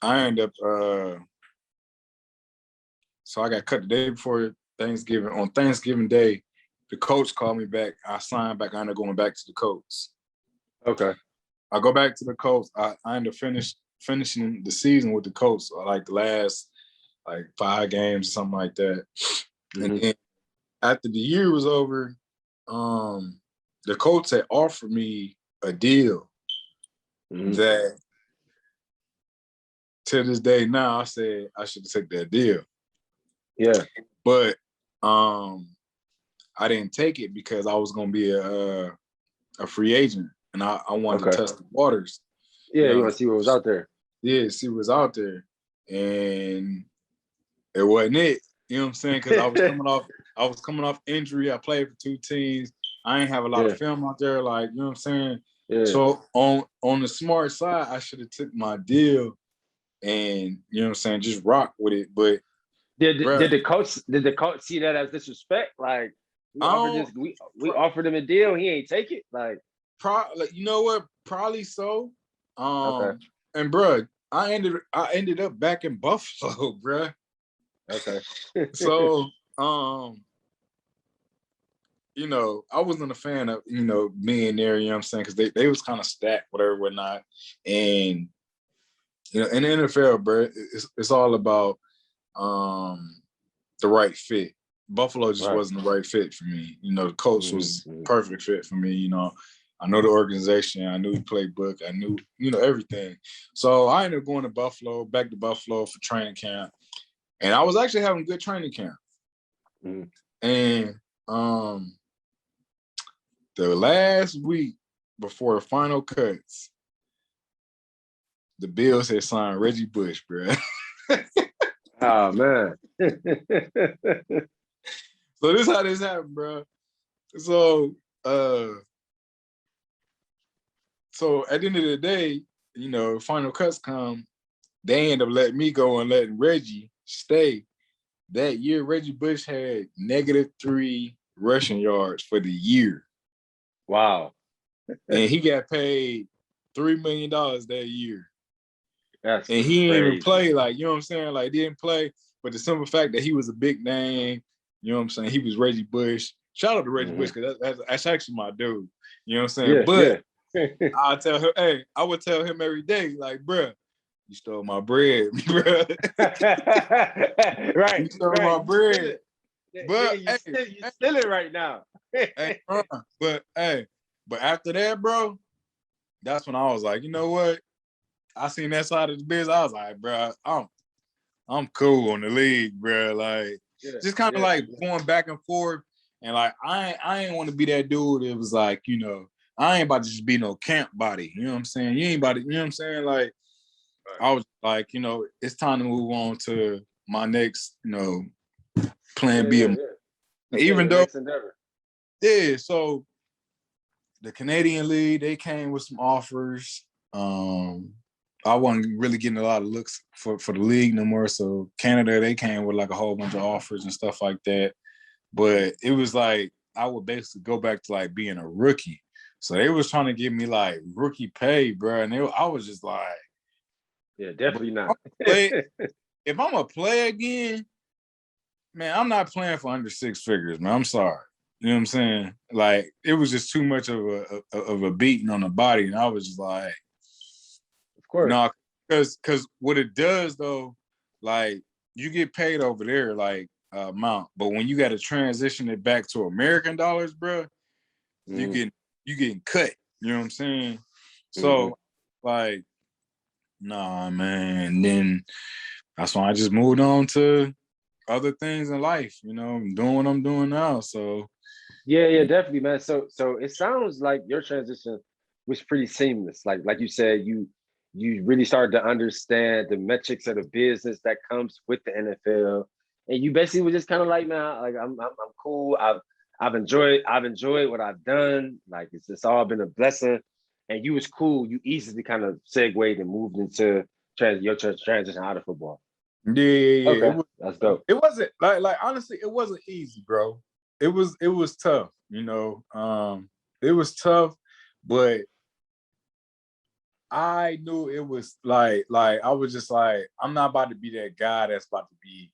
I ended up. So I got cut the day before Thanksgiving. On Thanksgiving Day, the coach called me back. I signed back. I ended up going back to the Colts. Okay. I go back to the Colts. I ended up finishing the season with the Colts, like the last 5 games, something like that. Mm-hmm. And then after the year was over, the Colts had offered me a deal that to this day now I said I should have took that deal. Yeah. But I didn't take it because I was gonna be a free agent and I wanted to test the waters. Yeah, you want to see what was out there. Yeah, see what was out there. And it wasn't it. You know what I'm saying? Because I was coming off injury. I played for 2 teams. I ain't have a lot of film out there, like, you know what I'm saying? Yeah. So on the smart side, I should have took my deal and, you know what I'm saying, just rock with it. But did the coach see that as disrespect? Like, we offered him a deal, he ain't take it. Like, you know what? Probably so. Okay. And bro, I ended up back in Buffalo, bro. Okay. So you know, I wasn't a fan of, you know, being there, you know what I'm saying? Because they was kind of stacked, whatever, whatnot. And, you know, in the NFL, bro, it's all about the right fit. Buffalo just wasn't the right fit for me. You know, the coach was perfect fit for me. You know, I know the organization. I knew the playbook. I knew, you know, everything. So I ended up going to Buffalo, back to Buffalo for training camp. And I was actually having good training camp. And the last week before the final cuts, the Bills had signed Reggie Bush, bro. Oh man. So this is how this happened, bro. So at the end of the day, you know, final cuts come, they end up letting me go and letting Reggie stay. That year, Reggie Bush had -3 rushing yards for the year. Wow. And he got paid $3 million that year. And he didn't even play, like, you know what I'm saying? Like, didn't play, but the simple fact that he was a big name, you know what I'm saying? He was Reggie Bush. Shout out to Reggie Bush, because that's actually my dude. You know what I'm saying? Yeah, but I tell him, hey, I would tell him every day, like, bruh, you stole my bread, bruh. Right. You stole my bread. But you still it right now. But after that, bro, that's when I was like, you know what? I seen that side of the business. I was like, bro, I'm cool on the league, bro. Like, just kind of like going back and forth. And like, I ain't want to be that dude that was like, you know, I ain't about to just be no camp body. You know what I'm saying? You ain't about to, you know what I'm saying? Like, I was like, you know, it's time to move on to my next, you know, plan B. Even though, so the Canadian League, they came with some offers. I wasn't really getting a lot of looks for the league no more. So Canada, they came with like a whole bunch of offers and stuff like that. But it was like, I would basically go back to like being a rookie. So they was trying to give me like rookie pay, bro. And I was just like, yeah, definitely not. If I'm gonna play again, man, I'm not playing for under 6 figures, man. I'm sorry. You know what I'm saying? Like, it was just too much of a beating on the body. And I was just like, of course. No, because what it does though, like, you get paid over there, like, amount, but when you got to transition it back to American dollars, bro, you getting cut. You know what I'm saying? So, like, nah, man. And then that's why I just moved on to other things in life. You know, I'm doing what I'm doing now. So, yeah, definitely, man. So it sounds like your transition was pretty seamless. Like you said, you really started to understand the metrics of the business that comes with the NFL. And you basically were just kind of like, man, like I'm cool. I've enjoyed what I've done. Like, it's all been a blessing. And you was cool. You easily kind of segued and moved into your transition out of football. Yeah. Okay, that's dope. It wasn't like honestly, it wasn't easy, bro. It was tough, you know. It was tough, but I knew it was like I was just like, I'm not about to be that guy that's about to be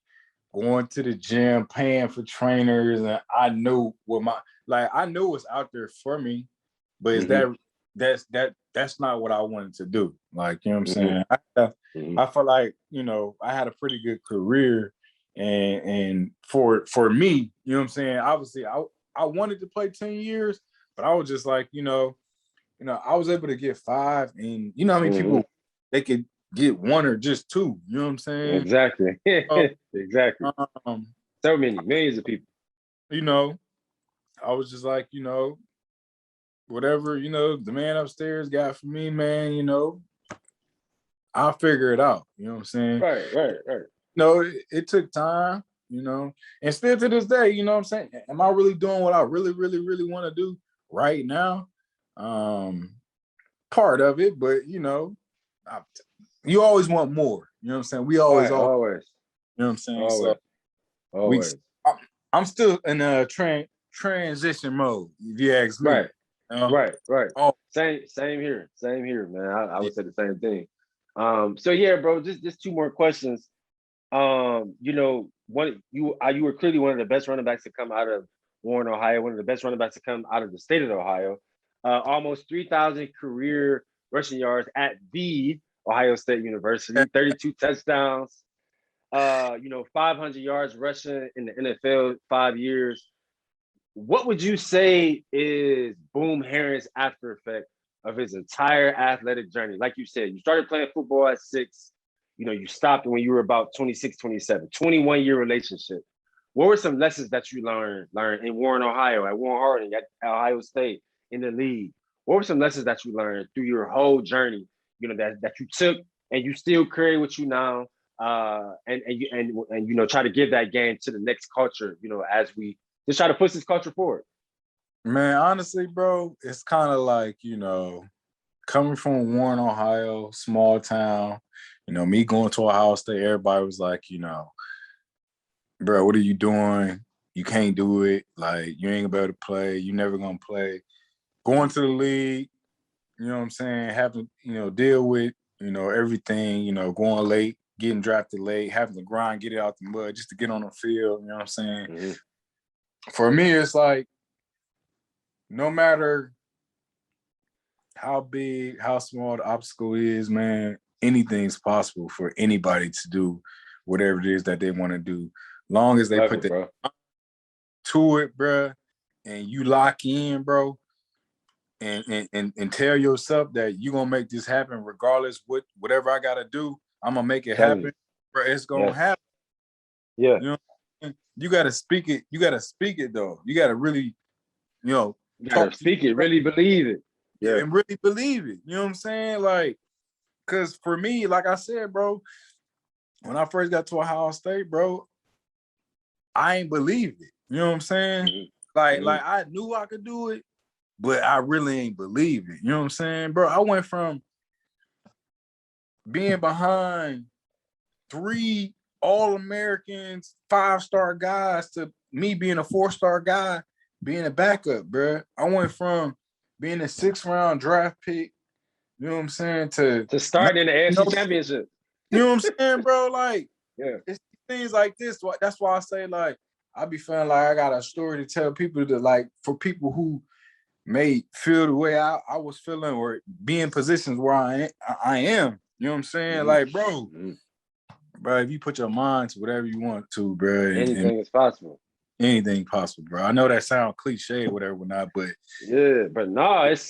going to the gym, paying for trainers, and I knew what I knew what's out there for me, but is that's that's not what I wanted to do. Like, you know what I'm Mhm. saying? I felt like, you know, I had a pretty good career, and for me, you know what I'm saying? Obviously, I wanted to play 10 years, but I was just like, I was able to get 5, and you know how many Mhm. people they could get 1 or just 2. You know what I'm saying? Exactly. So, Exactly. um, So many millions of people. you know, I was just like, whatever, the man upstairs got for me, man, I'll figure it out. You know what I'm saying? Right. Right. Right. No, it took time, and still to this day, you know what I'm saying? Am I really doing what I really, really, really want to do right now? Part of it, but I, you always want more. You know what I'm saying? We always, Right. all, Always. you know what I'm saying? So Always. we, Always. I'm still in a transition mode, if you ask me. Right. Right. Right. Oh, Same here. Same here, man. I yeah. would say the same thing. So yeah, bro, just 2 more questions. You were clearly one of the best running backs to come out of Warren, Ohio, one of the best running backs to come out of the state of Ohio. Almost 3,000 career rushing yards at the Ohio State University, 32 touchdowns, 500 yards rushing in the NFL 5 years. What would you say is Boom Herron's after effect of his entire athletic journey? Like you said, you started playing football at 6. You stopped when you were about 26, 27, 21-year relationship. What were some lessons that you learned in Warren, Ohio, at Warren Harding, at Ohio State, in the league? What were some lessons that you learned through your whole journey, that you took and you still carry with you now, and try to give that game to the next culture, as we just try to push this culture forward. Man, honestly, bro, it's kind of like, coming from Warren, Ohio, small town, me going to Ohio State, everybody was like, bro, what are you doing? You can't do it. Like, you ain't gonna be able to play. You never gonna play. Going to the league, you know what I'm saying? Having, deal with, everything, going late, getting drafted late, having to grind, get it out the mud just to get on the field, you know what I'm saying? Mm-hmm. For me, it's like, no matter how big, how small the obstacle is, man, anything's possible for anybody to do whatever it is that they want to do. Long as they Love put it, the bro. to it, bro, and you lock in, bro, and tell yourself that you're gonna make this happen regardless whatever I gotta do, I'm gonna make it Telling happen, you. bro. It's gonna Yes. happen. Yeah. You know, you gotta speak it. You gotta speak it though. You gotta really, You gotta talk to speak it, yourself really believe it. Yeah. and really believe it. You know what I'm saying? Like, cause for me, like I said, bro, when I first got to Ohio State, bro, I ain't believed it. You know what I'm saying? Mm-hmm. Like, Mm-hmm. I knew I could do it, but I really ain't believed it. You know what I'm saying, bro? I went from being behind 3 All-Americans, 5-star guys to me being a 4-star guy, being a backup, bro. I went from being a 6th-round draft pick, you know what I'm saying, to start in the you know, AFC Championship. you know what I'm saying, bro? Like, Yeah. it's things like this. That's why I say, like, I be feeling like I got a story to tell people to, like, for people who may feel the way I was feeling or be in positions where I am. You know what I'm saying? Mm-hmm. Like, bro, Mm-hmm. if you put your mind to whatever you want to, bro, Anything is possible. anything possible, bro. I know that sounds cliche, whatever, not, but Yeah, but no, real. it's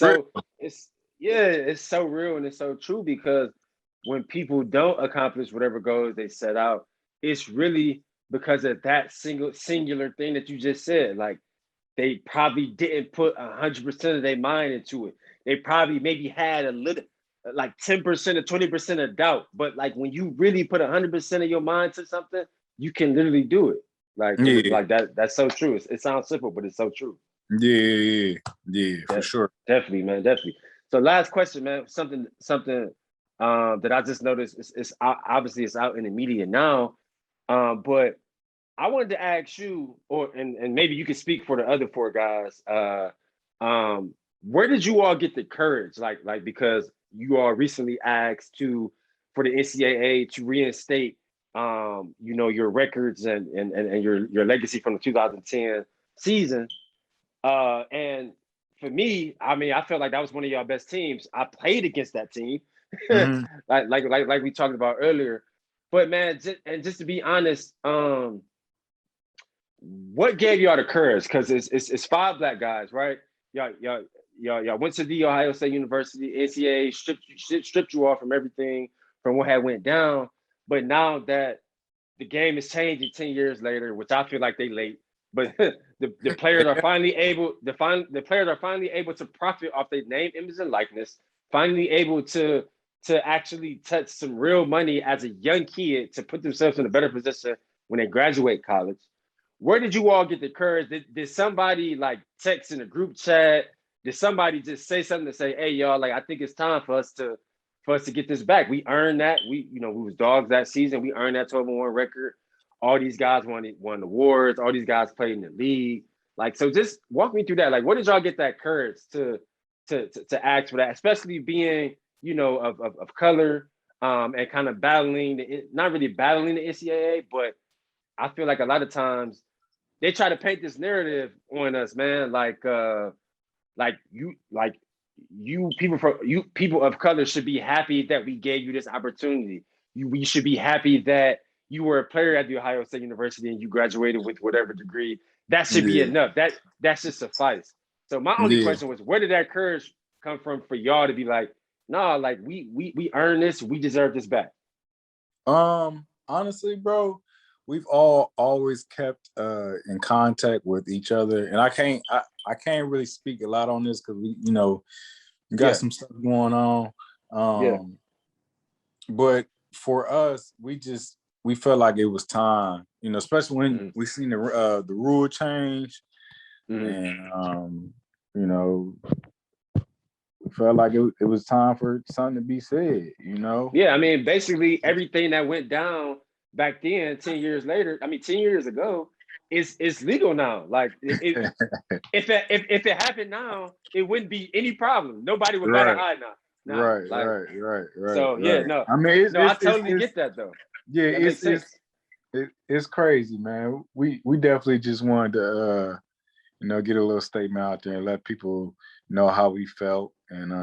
so real and it's so true, because when people don't accomplish whatever goals they set out, it's really because of that singular thing that you just said. Like, they probably didn't put 100% of their mind into it. They probably maybe had a little, like 10% or 20% of doubt. But like, when you really put 100% of your mind to something, you can literally do it. Like, and Yeah, like that. That's so true. It sounds simple, but it's so true. yeah, for sure. Definitely, man, definitely. So, last question, man. Something that I just noticed is obviously it's out in the media now, but I wanted to ask you, and maybe you could speak for the other 4 guys. Where did you all get the courage? Like because you all recently asked for the NCAA to reinstate, your records and your legacy from the 2010 season. And for me, I mean, I felt like that was one of y'all best teams. I played against that team, Mhm. like we talked about earlier. But man, just to be honest, what gave y'all the courage? Because it's five black guys, right? Y'all went to the Ohio State University. NCAA stripped you off from everything from what had went down. But now that the game is changing 10 years later, which I feel like they late, but the players are finally able to profit off their name, image, and likeness. Finally able to actually touch some real money as a young kid to put themselves in a better position when they graduate college. Where did you all get the courage? Did somebody like text in a group chat? Did somebody just say something to say, "Hey, y'all, like I think it's time for us to get this back. We earned that. We was dogs that season. We earned that 12-1 record. All these guys won awards. All these guys played in the league. Like, so just walk me through that. Like, where did y'all get that courage to ask for that, especially being of color, and kind of not really battling the NCAA, but I feel like a lot of times they try to paint this narrative on us, man. You people of color should be happy that we gave you this opportunity. We should be happy that you were a player at the Ohio State University and you graduated with whatever degree. That should be enough. That should suffice. So my only question was, where did that courage come from for y'all to be like, nah, like we earned this, we deserve this back? Honestly, bro, we've all always kept in contact with each other, and I can't really speak a lot on this because we got some stuff going on. But for us, we felt like it was time, especially when we seen the rule change, and we felt like it was time for something to be said, Yeah, I mean, basically everything that went down back then, 10 years later, 10 years ago, it's legal now. Like if it happened now, it wouldn't be any problem. Nobody would bat an eye now. Right. So yeah, no. I mean, I totally get that though. Yeah, that makes sense. It's crazy, man. We definitely just wanted to get a little statement out there and let people know how we felt. And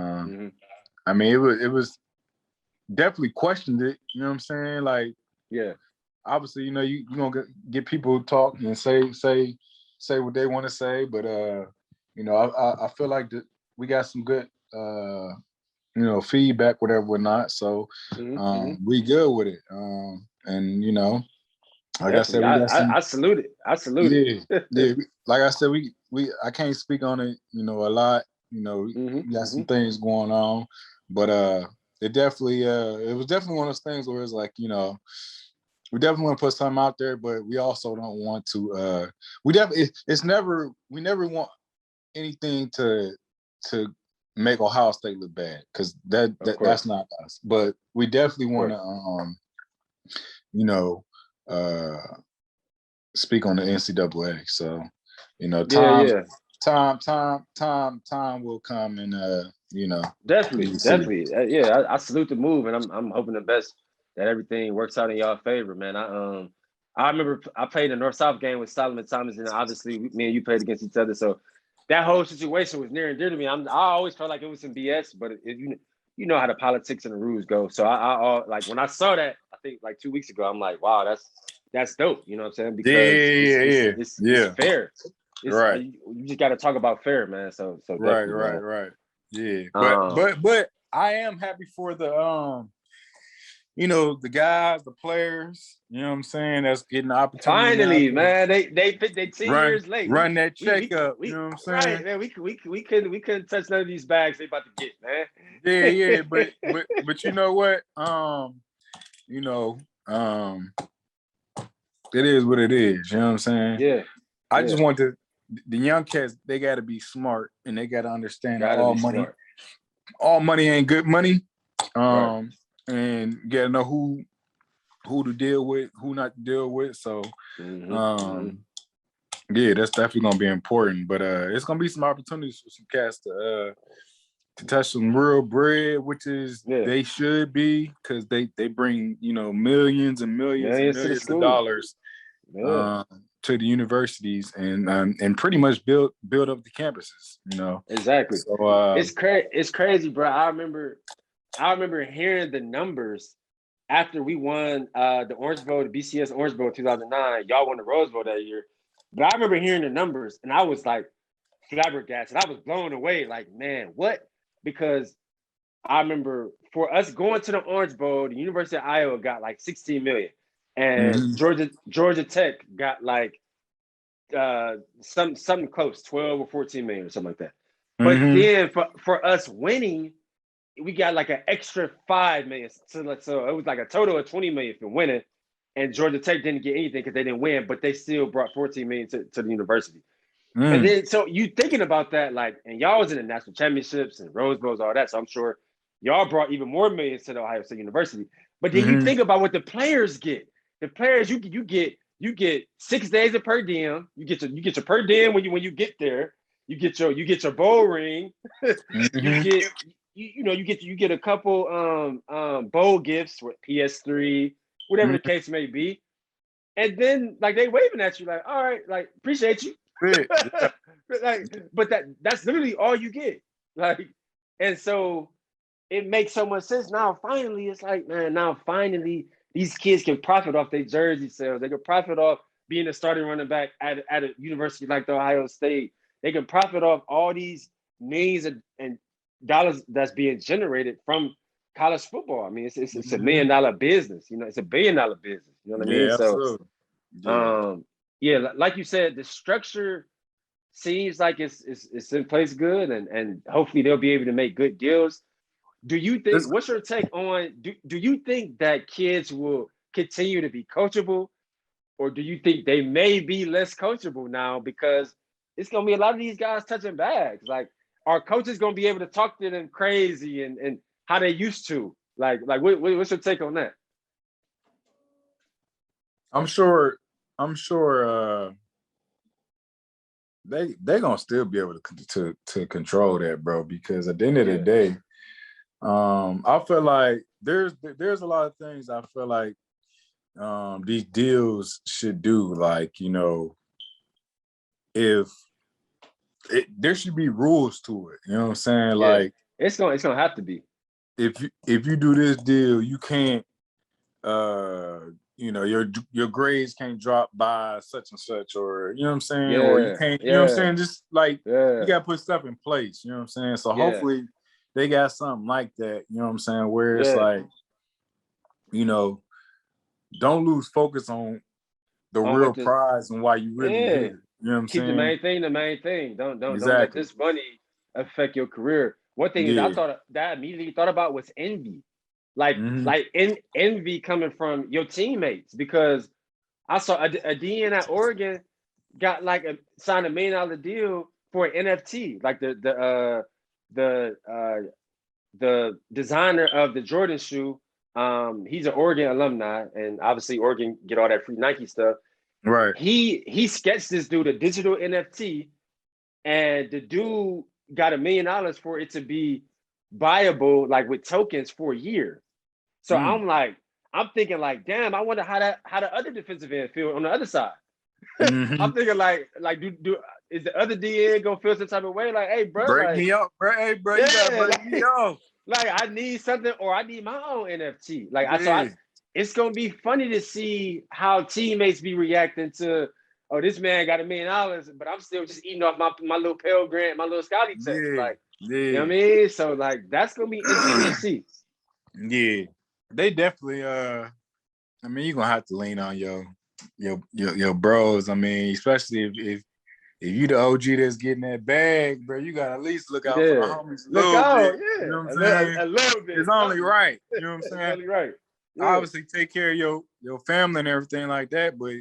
I mean, it was definitely questioned it. You know what I'm saying? Like, yeah, obviously, you're gonna get people talk and say what they want to say, but I feel like that we got some good feedback, whatever. So we good with it. And like definitely. I said, we got some. I salute it. I salute it. Yeah. Like I said, I can't speak on it, a lot. We got some things going on, but it was definitely one of those things where it's like, we definitely want to put something out there, but we also don't want to. We never want anything to make Ohio State look bad, because that's not us. But we definitely want to, speak on the NCAA. So, time will come, and definitely. Yeah, I salute the move, and I'm hoping the best that everything works out in y'all favor, man. I remember I played a North-South game with Solomon Thomas, and obviously me and you played against each other. So that whole situation was near and dear to me. I always felt like it was some BS, but you know how the politics and the rules go. So I like when I saw that, I think like 2 weeks ago, I'm like, wow, that's dope. You know what I'm saying? Because it's fair. Right. You just got to talk about fair, man. So right. Yeah, but I am happy for the the guys, the players, you know what I'm saying, that's getting the opportunity. Finally, man, they 10 years late. Run that check up, you know what I'm saying? Right, man. We couldn't touch none of these bags they about to get, man. Yeah, but you know what? It is what it is. You know what I'm saying? Yeah. I just want the young cats. They got to be smart, and they got to understand that all money ain't good money. Right. And you got to know who to deal with, who not to deal with. So, yeah, that's definitely gonna be important. But it's gonna be some opportunities for some cats to touch some real bread, which is they should be, because they bring millions and millions of dollars to the universities and pretty much build up the campuses. Exactly. So it's crazy, bro. I remember hearing the numbers after we won the Orange Bowl, the BCS Orange Bowl 2009. Y'all won the Rose Bowl that year. But I remember hearing the numbers, and I was like flabbergasted. I was blown away. Like, man, what? Because I remember for us going to the Orange Bowl, the University of Iowa got like 16 million, and Georgia Tech got like something close, 12 or 14 million or something like that. But then for us winning, we got like an extra 5 million. So it was like a total of 20 million for winning. And Georgia Tech didn't get anything because they didn't win, but they still brought 14 million to the university. And then so you thinking about that, like, and y'all was in the national championships and Rose Bowls, all that. So I'm sure y'all brought even more millions to the Ohio State University. But then you think about what the players get. The players you get 6 days of per diem. You get your per diem when you get there. You get your bowl ring. You get a couple bowl gifts with PS3, whatever the case may be. And then like they waving at you like, all right, like appreciate you. But that's literally all you get. Like, and so it makes so much sense. Now finally, it's like, man, these kids can profit off their jersey sales. They can profit off being a starting running back at a university like the Ohio State. They can profit off all these millions and dollars that's being generated from college football. I mean, it's a $1 million business. It's $1 billion business. You know what I mean? Absolutely. Like you said, the structure seems like it's in place good, and hopefully they'll be able to make good deals. Do you think? What's your take on? Do you think that kids will continue to be coachable, or do you think they may be less coachable now because it's gonna be a lot of these guys touching bags? Like, are coaches gonna be able to talk to them crazy and how they used to? Like what's your take on that? I'm sure they gonna still be able to control that, bro, because at the end of the day, I feel like there's a lot of things I feel like these deals should do. Like, if there should be rules to it, you know what I'm saying? Like, it's gonna have to be. If you do this deal, you can't your grades can't drop by such and such, or you know what I'm saying, or you can't, you know what I'm saying, just like you gotta put stuff in place, you know what I'm saying? So hopefully they got something like that, you know what I'm saying, where it's like, don't lose focus on the real prize and why you really here. You know what I'm saying? Keep the main thing. Don't let this money affect your career. One thing that I immediately thought about was envy. Like envy coming from your teammates, because I saw a DN at Oregon got signed $1 million deal for an NFT. Like the designer of the Jordan shoe, he's an Oregon alumni, and obviously Oregon get all that free Nike stuff. Right. He sketched this dude a digital NFT, and the dude got $1 million for it to be buyable, like with tokens for a year. So I'm thinking like, damn, I wonder how the other defensive end feel on the other side. I'm thinking like do is the other DN gonna feel some type of way? Like, hey, bro, break me up, bro. Hey, bro, you gotta break me up. Like, I need something, or I need my own NFT. Like, it's gonna be funny to see how teammates be reacting to, oh, this man got $1 million, but I'm still just eating off my little Pell Grant, my little Scotty text. You know what I mean? So like, that's gonna be interesting to see. Yeah, they definitely. I mean, you're gonna have to lean on your bros. I mean, especially if you the OG that's getting that bag, bro, you gotta at least look out for the homies. Look out, bit, you know what I'm saying? A little bit. It's only right. You know what I'm saying? It's only right. Yeah. Obviously, take care of your family and everything like that. But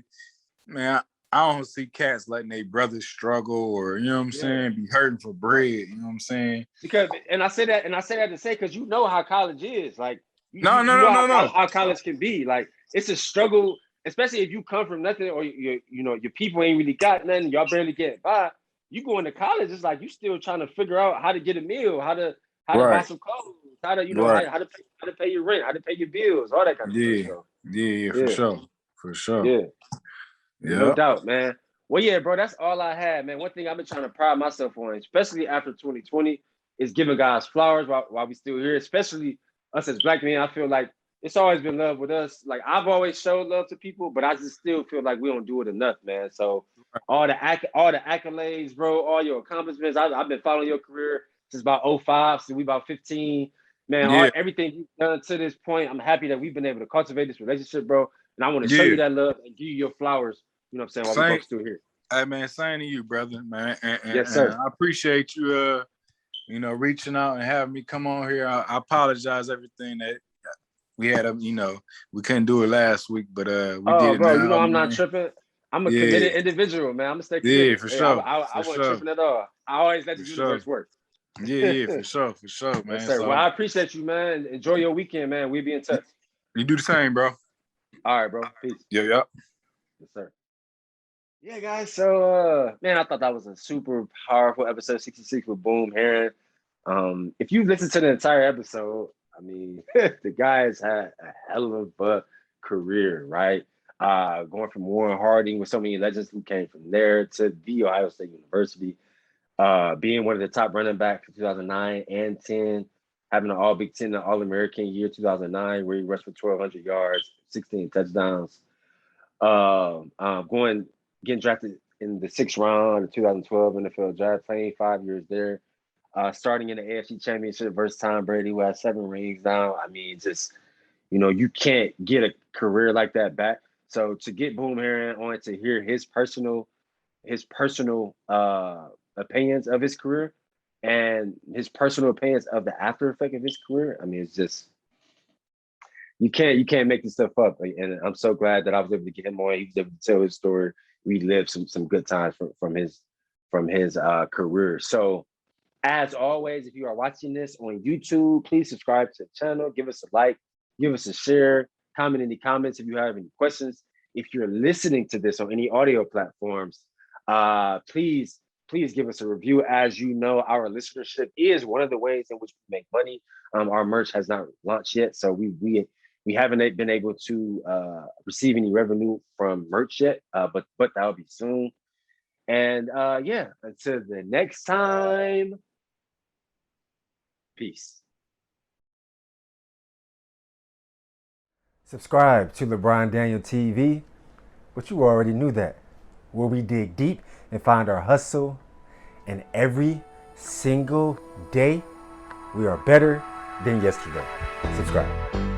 man, I don't see cats letting their brothers struggle, or you know what I'm saying, be hurting for bread. You know what I'm saying? Because I say that to say, because you know how college is. Like, no. How college can be. Like, it's a struggle, especially if you come from nothing, or your people ain't really got nothing. Y'all barely get by. You go into college, it's like you still trying to figure out how to get a meal, how to buy some clothes, how to how to pay your rent, how to pay your bills, all that kind of stuff. So, for sure. No Yeah. doubt, man. Well, yeah, bro, that's all I had, man. One thing I've been trying to pride myself on, especially after 2020, is giving guys flowers while we still here, especially us as black men. I feel like it's always been love with us. Like I've always showed love to people, but I just still feel like we don't do it enough, man. So all the accolades, bro, all your accomplishments. I've been following your career since about '05, so we about 15. Man, Yeah. everything you've done to this point, I'm happy that we've been able to cultivate this relationship, bro. And I want to show Yeah. you that love and give you your flowers, you know what I'm saying, while we Same. both still here. Hey man, same to you, brother, man. Yes, sir. And I appreciate you reaching out and having me come on here. I apologize everything that we had we couldn't do it last week, but we did it bro, now, I'm man. not tripping. I'm a committed individual, man. I'm gonna stay committed. Yeah, for sure. I wasn't tripping at all. I always let the universe work. Yeah, for sure, man. Yes, sir. So, well, I appreciate you, man. Enjoy your weekend, man. We'll be in touch. You do the same, bro. All right, bro. Peace. Yeah. Yes, sir. Yeah, guys. So, man, I thought that was a super powerful episode 66 with Boom Herron. If you've listened to the entire episode, I mean, the guy has had a hell of a career, right? Going from Warren Harding with so many legends who came from there to the Ohio State University, being one of the top running backs in 2009 and 10, having an All Big Ten and All American year 2009, where he rushed for 1,200 yards, 16 touchdowns. Getting drafted in the 6th round of 2012 NFL draft, playing 5 years there. Starting in the AFC Championship versus Tom Brady, who has 7 rings now. I mean, just, you can't get a career like that back. So to get Boom Herron on to hear his personal opinions of his career and his personal opinions of the after effect of his career, I mean, it's just, you can't make this stuff up. And I'm so glad that I was able to get him on. He was able to tell his story. We lived some good times from his career. So, as always, if you are watching this on YouTube, please subscribe to the channel, give us a like, give us a share, comment in the comments if you have any questions. If you're listening to this on any audio platforms, please give us a review. As you know, our listenership is one of the ways in which we make money. Our merch has not launched yet, so we haven't been able to receive any revenue from merch yet, but that'll be soon. And until the next time, peace. Subscribe to LeBron Daniel TV, but you already knew that, where we dig deep and find our hustle, and every single day we are better than yesterday. Subscribe.